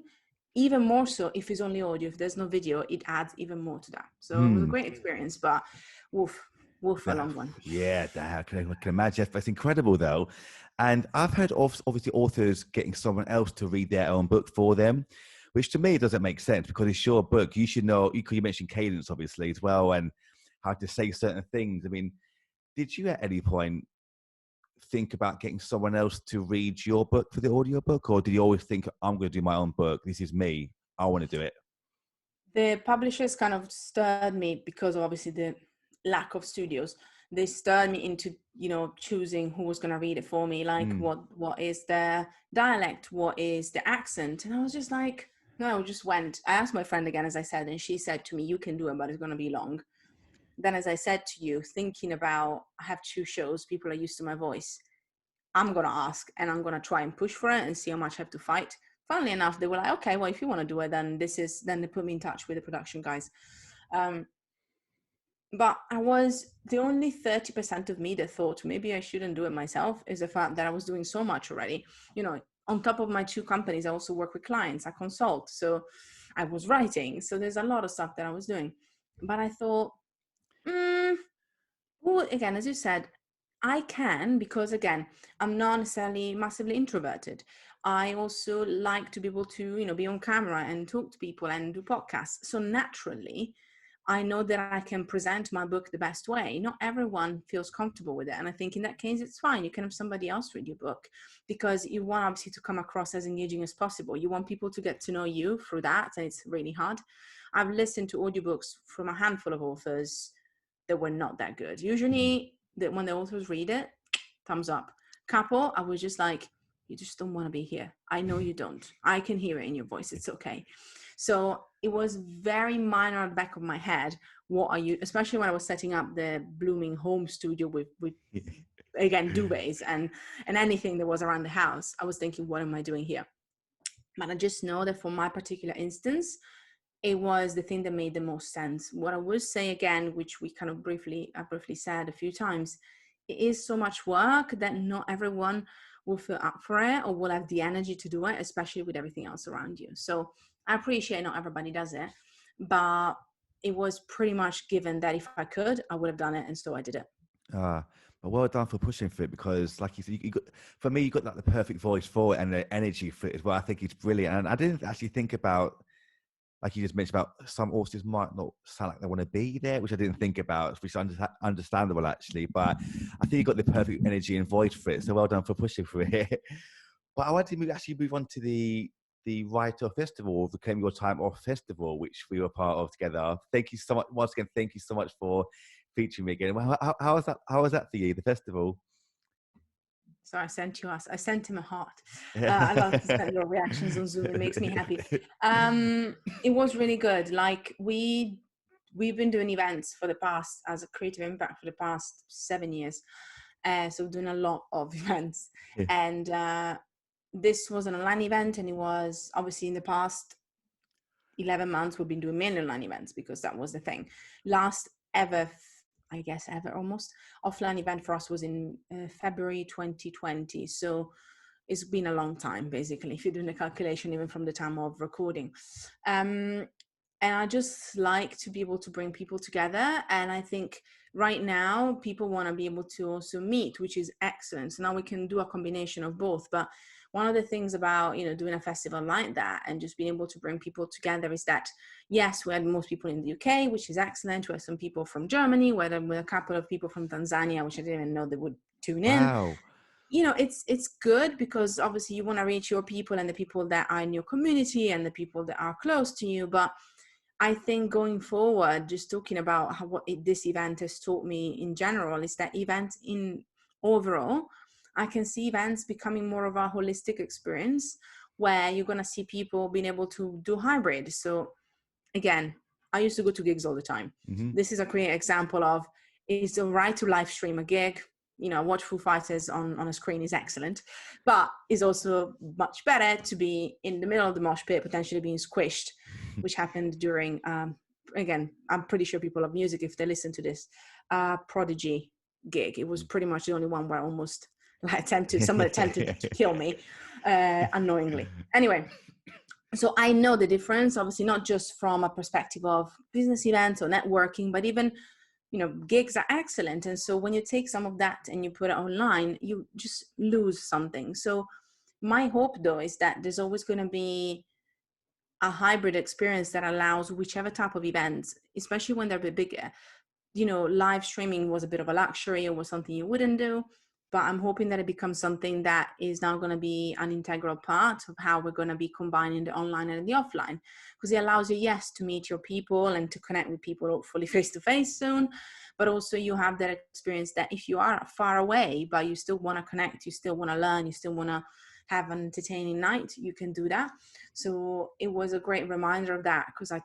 Even more so if it's only audio. If there's no video, it adds even more to that. So it was a great experience, but woof, a long one. Yeah, I can imagine. That's incredible, though. And I've heard of, obviously, authors getting someone else to read their own book for them, which to me doesn't make sense because it's your book. You should know, you mentioned cadence, obviously, as well, and how to say certain things. I mean, did you at any point think about getting someone else to read your book for the audiobook, or did you always think, I'm going to do my own book, this is me, I want to do it? The publishers kind of stirred me because of obviously the lack of studios. They stirred me into choosing who was going to read it for me, like what is the dialect, what is the accent. And I was just like, no, just went. I asked my friend again, as I said, and she said to me, you can do it, but it's going to be long. Then, as I said to you, thinking about, I have 2 shows, people are used to my voice. I'm going to ask and I'm going to try and push for it and see how much I have to fight. Funnily enough, they were like, okay, well, if you want to do it, then they put me in touch with the production guys. But I was the only 30% of me that thought maybe I shouldn't do it myself, is the fact that I was doing so much already. on top of my 2 companies, I also work with clients, I consult. So I was writing. So there's a lot of stuff that I was doing. But I thought, well, again, as you said, I can, because again, I'm not necessarily massively introverted. I also like to be able to, be on camera and talk to people and do podcasts. So naturally, I know that I can present my book the best way. Not everyone feels comfortable with it. And I think in that case, it's fine. You can have somebody else read your book, because you want obviously to come across as engaging as possible. You want people to get to know you through that. And it's really hard. I've listened to audiobooks from a handful of authors that were not that good. Usually when the authors read it, thumbs up. Couple, I was just like, you just don't want to be here. I know you don't. I can hear it in your voice. It's okay. So it was very minor at the back of my head. What are you, especially when I was setting up the blooming home studio with again, duvets and anything that was around the house. I was thinking, what am I doing here? But I just know that for my particular instance, it was the thing that made the most sense. What I would say again, which we kind of briefly said a few times, it is so much work that not everyone will feel up for it or will have the energy to do it, especially with everything else around you. So I appreciate not everybody does it, but it was pretty much given that if I could, I would have done it. And so I did it. But well done for pushing for it, because like you said, you got, for me, you got like the perfect voice for it and the energy for it as well. I think it's brilliant. And I didn't actually think about, like you just mentioned, about some authors might not sound like they want to be there, which I didn't think about, which is understandable actually. But I think you got the perfect energy and voice for it. So well done for pushing for it. But I wanted to actually move on to the Writer Festival, the Claim Your Time Off Festival, which we were part of together. Thank you so much once again. Thank you so much for featuring me again. How was that? How was that for you, the festival? So I sent him a heart. I love to send your reactions on Zoom. It makes me happy. It was really good. Like we've been doing events for the past, as a creative impact, for the past 7 years. So doing a lot of events. Yeah. And this was an online event, and it was obviously in the past 11 months we've been doing mainly online events, because that was the thing. Last ever, I guess ever almost, offline event for us was in February 2020. So it's been a long time, basically, if you're doing a calculation, even from the time of recording. And I just like to be able to bring people together. And I think right now people want to be able to also meet, which is excellent. So now we can do a combination of both. But one of the things about, doing a festival like that and just being able to bring people together is that, yes, we had most people in the UK, which is excellent. We had some people from Germany, we had a couple of people from Tanzania, which I didn't even know they would tune in. Wow. It's good, because obviously you want to reach your people and the people that are in your community and the people that are close to you. But I think going forward, just talking about this event has taught me in general, is that events in overall, I can see events becoming more of a holistic experience, where you're going to see people being able to do hybrid. So again, I used to go to gigs all the time. Mm-hmm. This is a great example of, it's all right to live stream a gig. Watch Foo Fighters on a screen is excellent, but it's also much better to be in the middle of the mosh pit, potentially being squished, which happened during, again, I'm pretty sure people love music if they listen to this, Prodigy gig. It was pretty much the only one where almost somebody attempted to kill me unknowingly. Anyway, so I know the difference, obviously, not just from a perspective of business events or networking, but even, gigs are excellent. And so when you take some of that and you put it online, you just lose something. So my hope, though, is that there's always going to be a hybrid experience that allows whichever type of events, especially when they're a bit bigger. Live streaming was a bit of a luxury, or was something you wouldn't do. But I'm hoping that it becomes something that is now going to be an integral part of how we're going to be combining the online and the offline, because it allows you, yes, to meet your people and to connect with people, hopefully face to face soon. But also you have that experience that if you are far away, but you still want to connect, you still want to learn, you still want to have an entertaining night, you can do that. So it was a great reminder of that, because I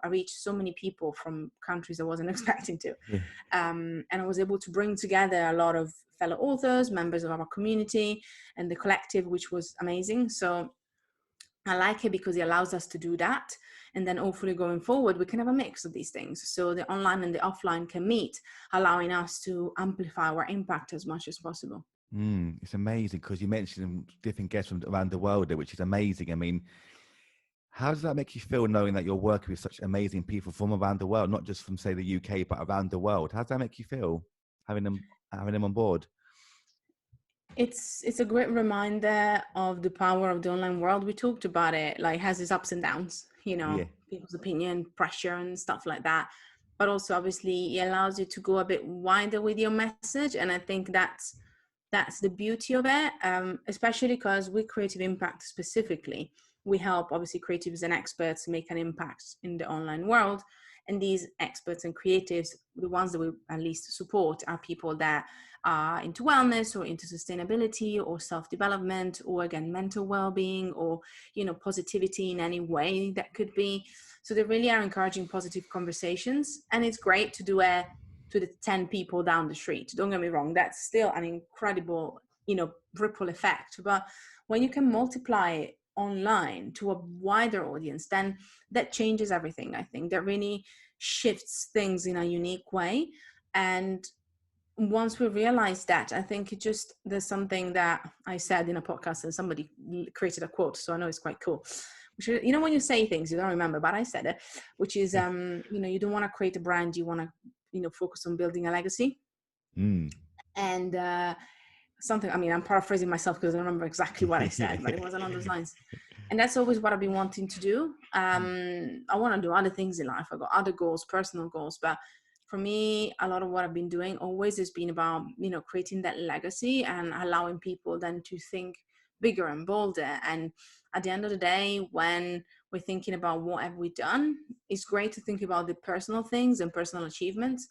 reached so many people from countries I wasn't expecting to. Yeah. And I was able to bring together a lot of fellow authors, members of our community and the collective, which was amazing. So I like it because it allows us to do that. And then hopefully going forward, we can have a mix of these things. So the online and the offline can meet, allowing us to amplify our impact as much as possible. It's amazing because you mentioned different guests from around the world there, which is amazing. I mean, how does that make you feel knowing that you're working with such amazing people from around the world, not just from say the UK, but around the world? How does that make you feel having them on board? It's a great reminder of the power of the online world. We talked about it, like it has its ups and downs, Yeah, people's opinion, pressure and stuff like that. But also obviously it allows you to go a bit wider with your message. And I think that's the beauty of it, especially because with Creative Impact specifically, we help obviously creatives and experts make an impact in the online world. And these experts and creatives, the ones that we at least support, are people that are into wellness or into sustainability or self-development, or again mental well-being, or positivity in any way that could be. So they really are encouraging positive conversations, and it's great to do it to the 10 people down the street. Don't get me wrong, that's still an incredible ripple effect. But when you can multiply it online to a wider audience, then that changes everything. I think that really shifts things in a unique way. And once we realize that, I think there's something that I said in a podcast and somebody created a quote, so I know it's quite cool, which is, when you say things you don't remember, but I said it, which is you don't want to create a brand, you want to focus on building a legacy. mm. And something, I mean, I'm paraphrasing myself because I don't remember exactly what I said, but it was along those lines. And that's always what I've been wanting to do. I want to do other things in life. I've got other goals, personal goals, but for me, a lot of what I've been doing always has been about, creating that legacy and allowing people then to think bigger and bolder. And at the end of the day, when we're thinking about what have we done, it's great to think about the personal things and personal achievements.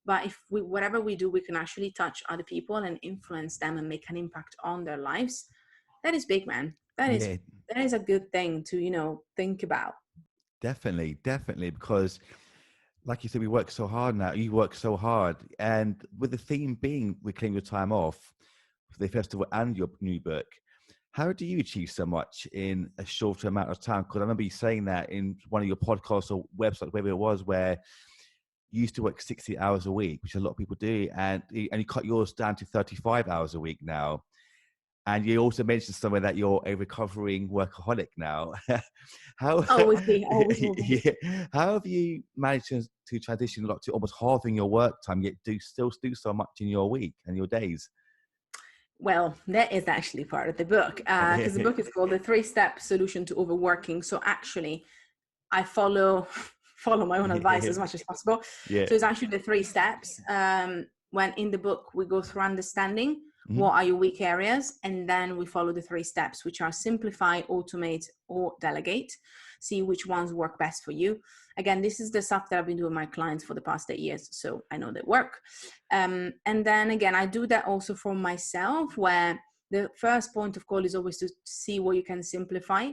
But if whatever we do, we can actually touch other people and influence them and make an impact on their lives. That is big, man. Yeah, That is a good thing to, think about. definitely, because like you said, we work so hard now. You work so hard, and with the theme being reclaim your time off for the festival and your new book, how do you achieve so much in a shorter amount of time? Because I remember you saying that in one of your podcasts or websites, wherever it was, where you used to work 60 hours a week, which a lot of people do, and you cut yours down to 35 hours a week now. And you also mentioned somewhere that you're a recovering workaholic now. How Always be, always will be. yeah, how have you managed to transition a lot to almost halving your work time, yet still do so much in your week and your days? Well, that is actually part of the book, because the book is called The 3-Step Solution to Overworking. So actually, I follow my own advice as much as possible. Yeah. So it's actually the 3 steps. When in the book we go through understanding Mhm. what are your weak areas, and then we follow the 3 steps, which are simplify, automate, or delegate. See which ones work best for you. Again, this is the stuff that I've been doing with my clients for the past 8 years, so I know they work. And then again, I do that also for myself, where the first point of call is always to see what you can simplify.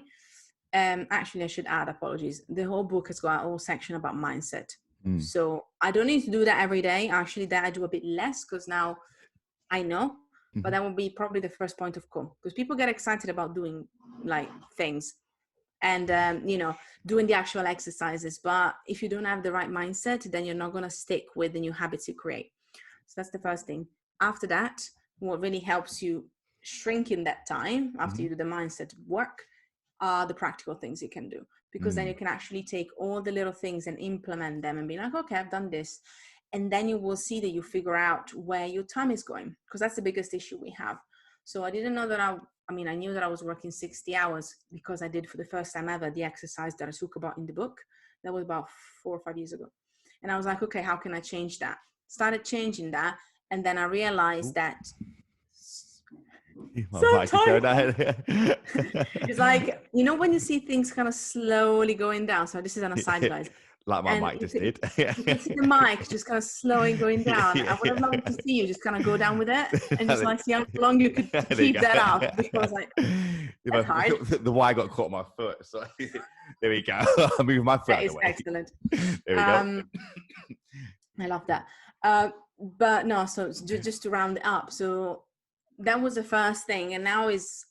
Actually, I should add, apologies, the whole book has got a whole section about mindset. Mm. So I don't need to do that every day. Actually, that I do a bit less because now I know, but Mhm. that would be probably the first point of call, because people get excited about doing like things and doing the actual exercises. But if you don't have the right mindset, then you're not going to stick with the new habits you create. So that's the first thing. After that, what really helps you shrink in that time after Mhm. you do the mindset work are the practical things you can do, because then you Mm. can actually take all the little things and implement them and be like, okay, I've done this. And then you will see that you figure out where your time is going, because that's the biggest issue we have. So I didn't know that I knew that I was working 60 hours because I did for the first time ever the exercise that I talk about in the book. That was about 4 or 5 years ago. And I was like, okay, how can I change that? Started changing that. And then I realized Ooh, that my mic is sometimes going down. it's like, when you see things kind of slowly going down. So this is an aside, guys. Like my And mic just you did. can see the mic just kind of slowly going down. I would have Yeah. loved to see you just kind of go down with it and just There like see how long you could you keep go. that up, because like, that's hard. The wire got caught on my foot. So there we go. I'm moving my foot That out of is the way. excellent. There we go. Um, I love that. But no, so just to round it up. So that was the first thing. And now is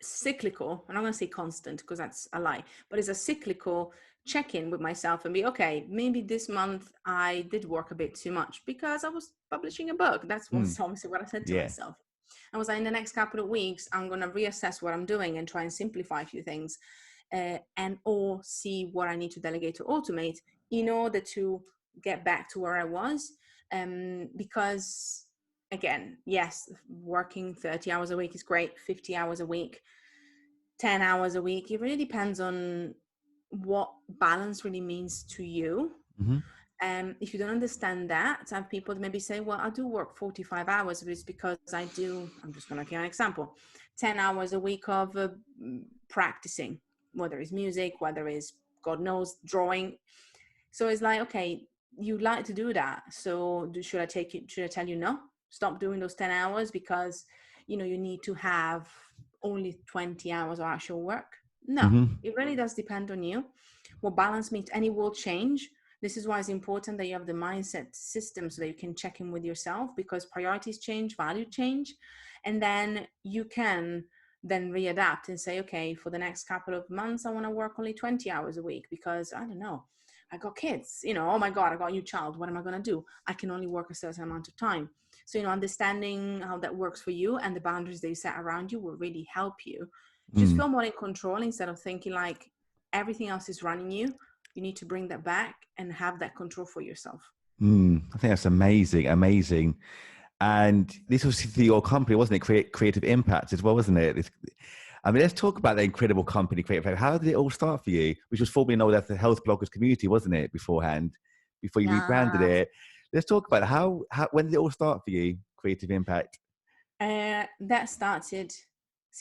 cyclical. I'm not going to say constant because that's a lie, but it's a cyclical check in with myself and be, okay, maybe this month I did work a bit too much because I was publishing a book. That's obviously what I said to Yeah. myself. I was like, in the next couple of weeks, I'm going to reassess what I'm doing and try and simplify a few things, and or see what I need to delegate or automate in order to get back to where I was. Because again, yes, working 30 hours a week is great, 50 hours a week, 10 hours a week. It really depends on what balance really means to you. Mm-hmm. If you don't understand that, some people maybe say, well, I do work 45 hours, but it's because I do, I'm just going to give an example, 10 hours a week of practicing, whether it's music, whether it's, God knows, drawing. So it's like, okay, you like to do that. So should I tell you no? Stop doing those 10 hours because, you need to have only 20 hours of actual work? No, Mm-hmm. it really does depend on you. What balance means, and it will change. This is why it's important that you have the mindset system so that you can check in with yourself, because priorities change, value change, and then you can then readapt and say, okay, for the next couple of months, I want to work only 20 hours a week because I don't know, I got kids, oh my God, I got a new child. What am I going to do? I can only work a certain amount of time. So, understanding how that works for you and the boundaries that you set around you will really help you just feel more in control, instead of thinking like everything else is running you. You need to bring that back and have that control for yourself. I think that's amazing, amazing. And this was for your company, wasn't it? Creative Impact as well, wasn't it? Let's talk about the incredible company, Creative Impact. How did it all start for you? Which was formerly known as the Health Bloggers Community, wasn't it, beforehand, before you rebranded it? Let's talk about how when did it all start for you, Creative Impact? That started,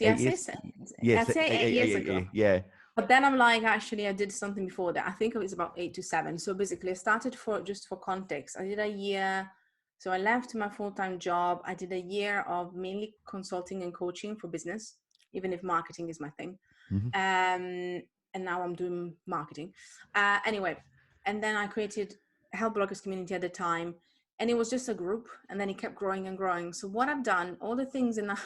I'd say 8 years ago. Yeah. But then I'm like, actually, I did something before that. I think it was about 8 to 7. So basically, I started just for context. I did a year. So I left my full-time job. I did a year of mainly consulting and coaching for business, even if marketing is my thing. Mm-hmm. And now I'm doing marketing. Anyway, and then I created a Health Bloggers Community at the time. And it was just a group. And then it kept growing and growing. So what I've done, all the things in the,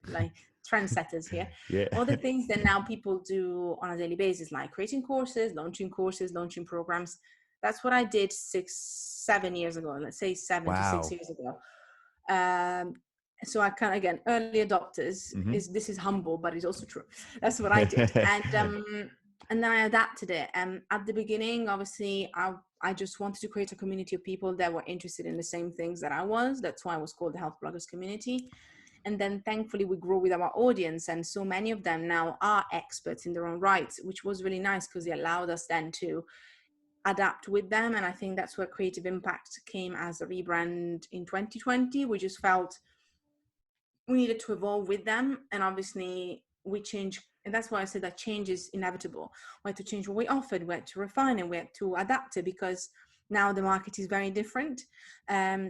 like, trendsetters here, Yeah. all the things that now people do on a daily basis, like creating courses, launching programs. That's what I did 6-7 years ago. Let's say 7 to 6 years ago. So I kind of, again, early adopters. This is humble, but it's also true. That's what I did, and then I adapted it. And at the beginning, obviously, I just wanted to create a community of people that were interested in the same things that I was. That's why I was called the Health Bloggers Community. And then thankfully we grew with our audience. And so many of them now are experts in their own rights, which was really nice because it allowed us then to adapt with them. And I think that's where Creative Impact came as a rebrand in 2020. We just felt we needed to evolve with them. And obviously we changed. And that's why I said that change is inevitable. We had to change what we offered, we had to refine it, we had to adapt it, because now the market is very different.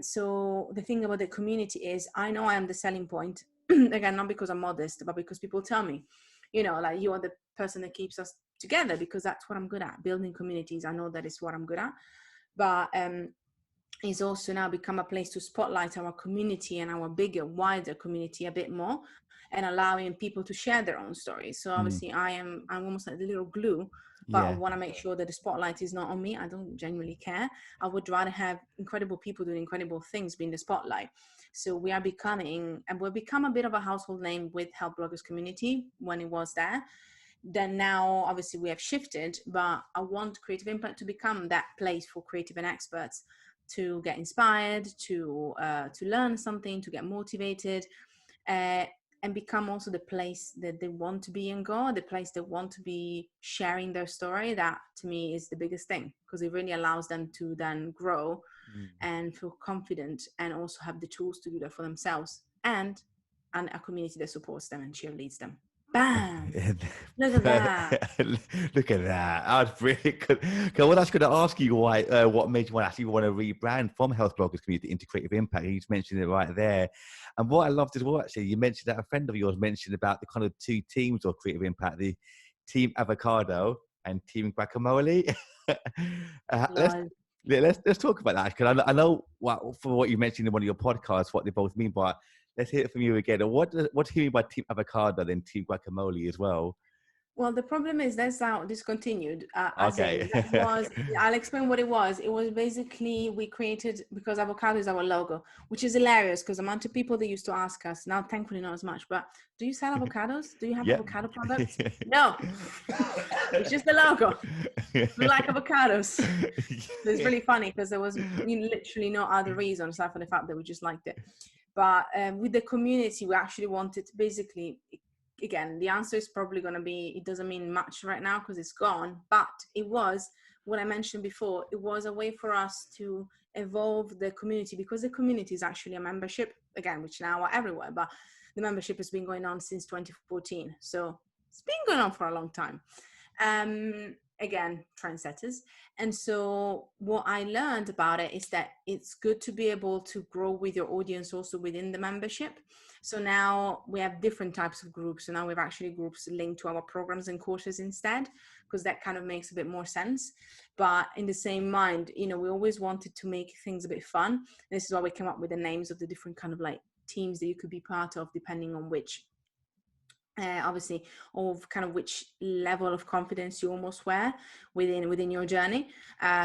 So the thing about the community is, I know I am the selling point. Again, not because I'm modest, but because people tell me, like, you are the person that keeps us together, because that's what I'm good at, building communities. I know that is what I'm good at. But it's also now become a place to spotlight our community and our bigger, wider community a bit more, and allowing people to share their own stories. So obviously I'm almost like the little glue, but I want to make sure that the spotlight is not on me. I don't genuinely care. I would rather have incredible people doing incredible things being the spotlight. So we've become a bit of a household name with Health Bloggers Community when it was there. Then now, obviously, we have shifted, but I want Creative Impact to become that place for creative and experts to get inspired, to learn something, to get motivated, and become also the place that they want to be and go, the place they want to be sharing their story. That to me is the biggest thing, because it really allows them to then grow and feel confident, and also have the tools to do that for themselves, and a community that supports them and cheerleads them. Bam! Look at that. Look at that. That's really good. Okay, well, that's going to ask you why, what made you actually want to rebrand from Health Bloggers Community into Creative Impact. You just mentioned it right there. And what I loved as well, actually, you mentioned that a friend of yours mentioned about the kind of two teams of Creative Impact, the Team Avocado and Team Guacamole. Let's talk about that, because I know for what you mentioned in one of your podcasts, what they both mean, but let's hear it from you again. What do you mean by Team Avocado and Team Guacamole as well? Well, the problem is that's now discontinued. As in, Okay. that was, I'll explain what it was. It was basically we created, because avocado is our logo, which is hilarious because the amount of people that used to ask us, now thankfully not as much, but do you sell avocados? Do you have Yep. avocado products? No, it's just the logo. We like avocados. So it's really funny because there was literally no other reason aside from the fact that we just liked it. But with the community, we actually wanted to basically, again, the answer is probably going to be, it doesn't mean much right now because it's gone, but it was what I mentioned before. It was a way for us to evolve the community, because the community is actually a membership, again, which now are everywhere, but the membership has been going on since 2014. So it's been going on for a long time. Again, trendsetters. And so what I learned about it is that it's good to be able to grow with your audience also within the membership. So now we have different types of groups. So now we've actually groups linked to our programs and courses instead, because that kind of makes a bit more sense. But in the same mind, we always wanted to make things a bit fun. And this is why we came up with the names of the different kind of like teams that you could be part of, depending on which obviously of kind of which level of confidence you almost were within your journey.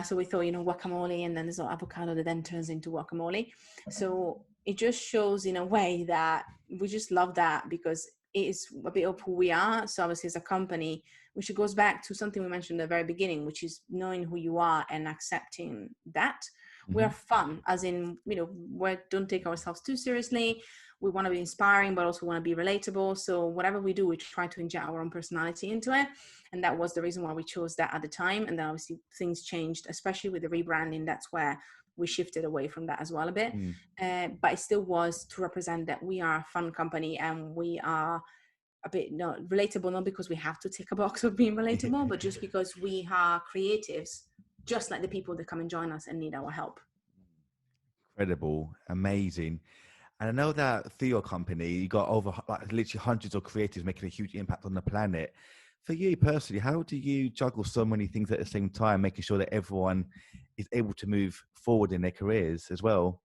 So we thought, guacamole, and then there's avocado that then turns into guacamole. So it just shows in a way that we just love that, because it is a bit of who we are. So obviously as a company, which goes back to something we mentioned at the very beginning, which is knowing who you are and accepting that. We are fun, as in, we don't take ourselves too seriously. We want to be inspiring, but also want to be relatable. So whatever we do, we try to inject our own personality into it. And that was the reason why we chose that at the time. And then obviously things changed, especially with the rebranding. That's where we shifted away from that as well a bit. But it still was to represent that we are a fun company, and we are a bit relatable, not because we have to tick a box of being relatable, but just because we are creatives, just like the people that come and join us and need our help. Incredible, amazing. And I know that through your company, you got over like literally hundreds of creators making a huge impact on the planet. For you personally, how do you juggle so many things at the same time, making sure that everyone is able to move forward in their careers as well?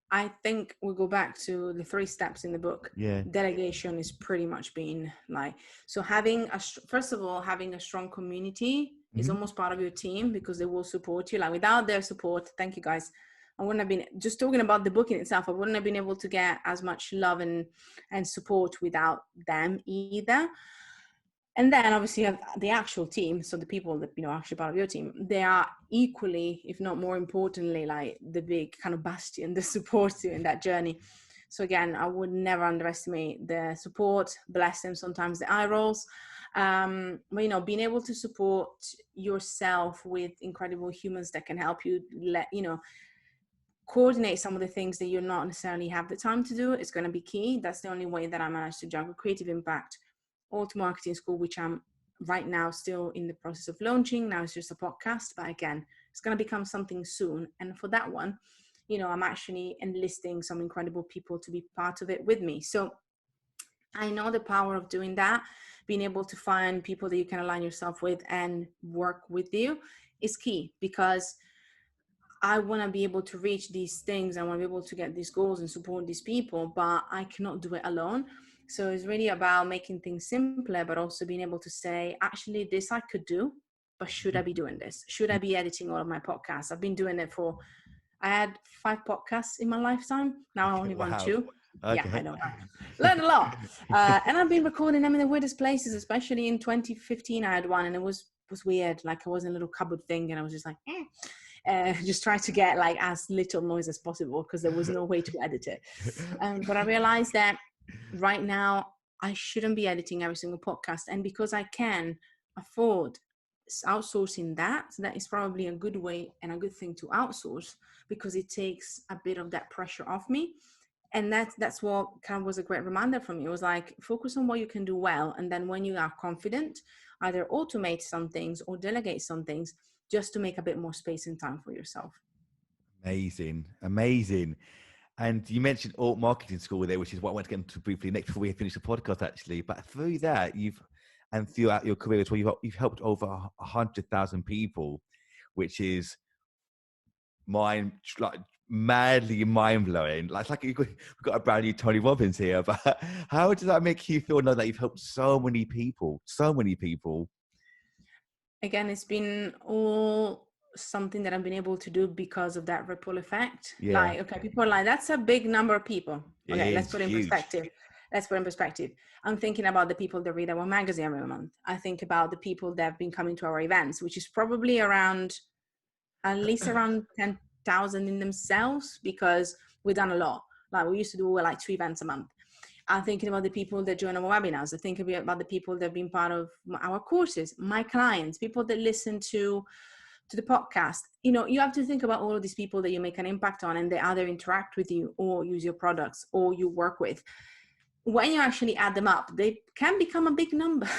I think we'll go back to the 3 steps in the book. Yeah. Delegation is pretty much being like, so first of all, having a strong community is almost part of your team, because they will support you. Like without their support, thank you guys, I wouldn't have been, just talking about the book in itself, I wouldn't have been able to get as much love and support without them either. And then obviously you have the actual team. So the people that, actually part of your team, they are equally, if not more importantly, like the big kind of bastion that supports you in that journey. So again, I would never underestimate the support, bless them, sometimes the eye rolls. But, being able to support yourself with incredible humans that can help you coordinate some of the things that you're not necessarily have the time to do, it's going to be key. That's the only way that I managed to juggle creative impact, Auto Marketing School, which I'm right now still in the process of launching. Now it's just a podcast, but again, it's going to become something soon. And for that one, I'm actually enlisting some incredible people to be part of it with me. So I know the power of doing that, being able to find people that you can align yourself with and work with you is key, because I want to be able to reach these things. I want to be able to get these goals and support these people, but I cannot do it alone. So it's really about making things simpler, but also being able to say, actually, this I could do, but should I be doing this? Should I be editing all of my podcasts? I've been doing it I had 5 podcasts in my lifetime. Now I only run 2. Okay. Yeah, I know. Learned a lot. And I've been recording them in the weirdest places, especially in 2015. I had one, and it was weird. Like I was in a little cupboard thing, and I was just like, just trying to get like as little noise as possible, because there was no way to edit it. But I realized that right now I shouldn't be editing every single podcast. And because I can afford outsourcing that, so that is probably a good way and a good thing to outsource, because it takes a bit of that pressure off me. And that's what kind of was a great reminder for me. It was like, focus on what you can do well. And then when you are confident, either automate some things or delegate some things, just to make a bit more space and time for yourself. Amazing. And you mentioned Alt Marketing School there, which is what I want to get into briefly next before we finish the podcast, actually. But through that, and throughout your career as well, you've helped over 100,000 people, which is madly mind-blowing. Like, it's like we've got a brand new Tony Robbins here, but how does that make you feel, know that you've helped so many people? Again, it's been all something that I've been able to do because of that ripple effect. Yeah, Like, okay, people are like, that's a big number of people. it Okay, let's is put it in huge. perspective. I'm thinking about the people that read our magazine every month. I think about the people that have been coming to our events, which is probably at least around 10,000 in themselves, because we've done a lot. Like, we used to do like 2 events a month. I'm thinking about the people that join our webinars. I think about the people that have been part of our courses, my clients, people that listen to the podcast. You know, you have to think about all of these people that you make an impact on, and they either interact with you or use your products or you work with. When you actually add them up, they can become a big number.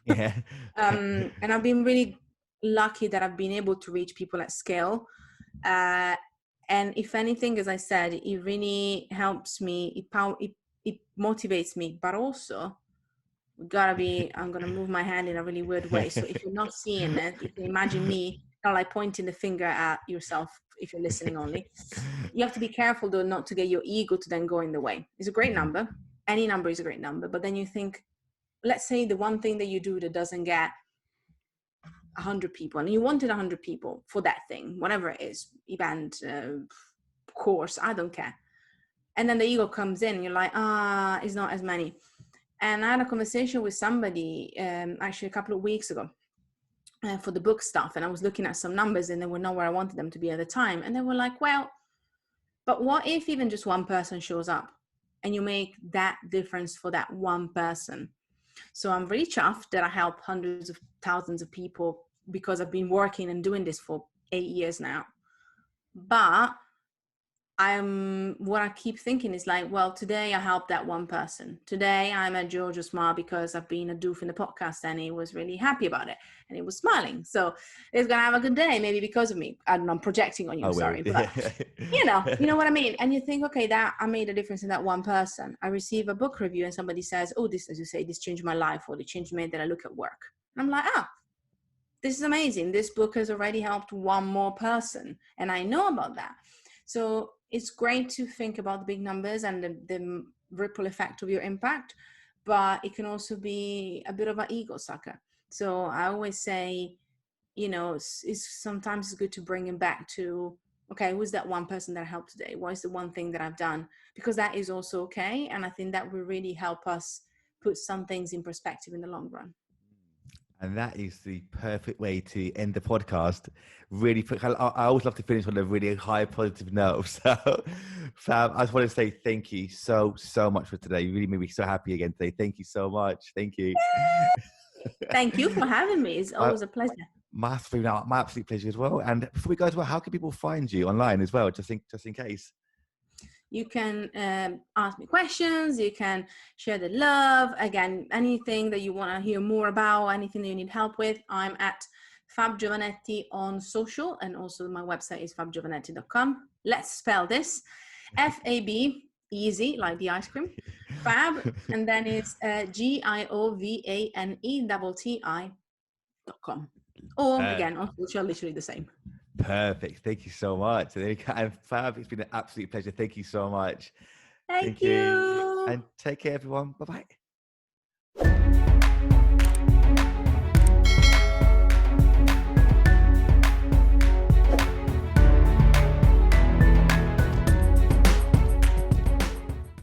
Yeah. And I've been really lucky that I've been able to reach people at scale. And if anything, as I said, it really helps me. It motivates me, but also I'm gonna move my hand in a really weird way. So if you're not seeing it, you can imagine me kind of like pointing the finger at yourself if you're listening only. You have to be careful though, not to get your ego to then go in the way. It's a great number. Any number is a great number, but then you think, let's say the one thing that you do that doesn't get 100 people, and you wanted 100 people for that thing, whatever it is, event, course, I don't care. And then the ego comes in, and you're like, it's not as many. And I had a conversation with somebody actually a couple of weeks ago for the book stuff. And I was looking at some numbers and they were not where I wanted them to be at the time. And they were like, well, but what if even just one person shows up and you make that difference for that one person? So I'm really chuffed that I help hundreds of thousands of people because I've been working and doing this for 8 years now. But what I keep thinking is like, well, today I helped that one person. Today I'm at Georgio smile because I've been a doof in the podcast and he was really happy about it and he was smiling. So he's going to have a good day, maybe because of me. I don't know, I'm projecting on you, sorry. But you know what I mean? And you think, okay, that I made a difference in that one person. I receive a book review and somebody says, oh, this, as you say, this changed my life, or the change made that I look at work. And I'm like, this is amazing. This book has already helped one more person. And I know about that. So it's great to think about the big numbers and the ripple effect of your impact, but it can also be a bit of an ego sucker. So I always say, you know, sometimes it's good to bring him back to, okay, who's that one person that I helped today? What is the one thing that I've done? Because that is also okay. And I think that will really help us put some things in perspective in the long run. And that is the perfect way to end the podcast. Really, I always love to finish on a really high positive note. So, Fab, I just want to say thank you so much for today. You really made me so happy again today. Thank you so much. Thank you. Thank you for having me. It's always a pleasure. My absolute pleasure as well. And before we go as well, how can people find you online as well, just in case? You can ask me questions. You can share the love. Again, anything that you want to hear more about, anything that you need help with, I'm at Fab Giovanetti on social. And also my website is fabgiovanetti.com. Let's spell this. FAB, easy, like the ice cream. Fab, and then it's GIOVANETTI.com. Or again, on social, literally the same. Perfect. Thank you so much. And Fab, it's been an absolute pleasure. Thank you so much. Thank you. And take care, everyone. Bye-bye.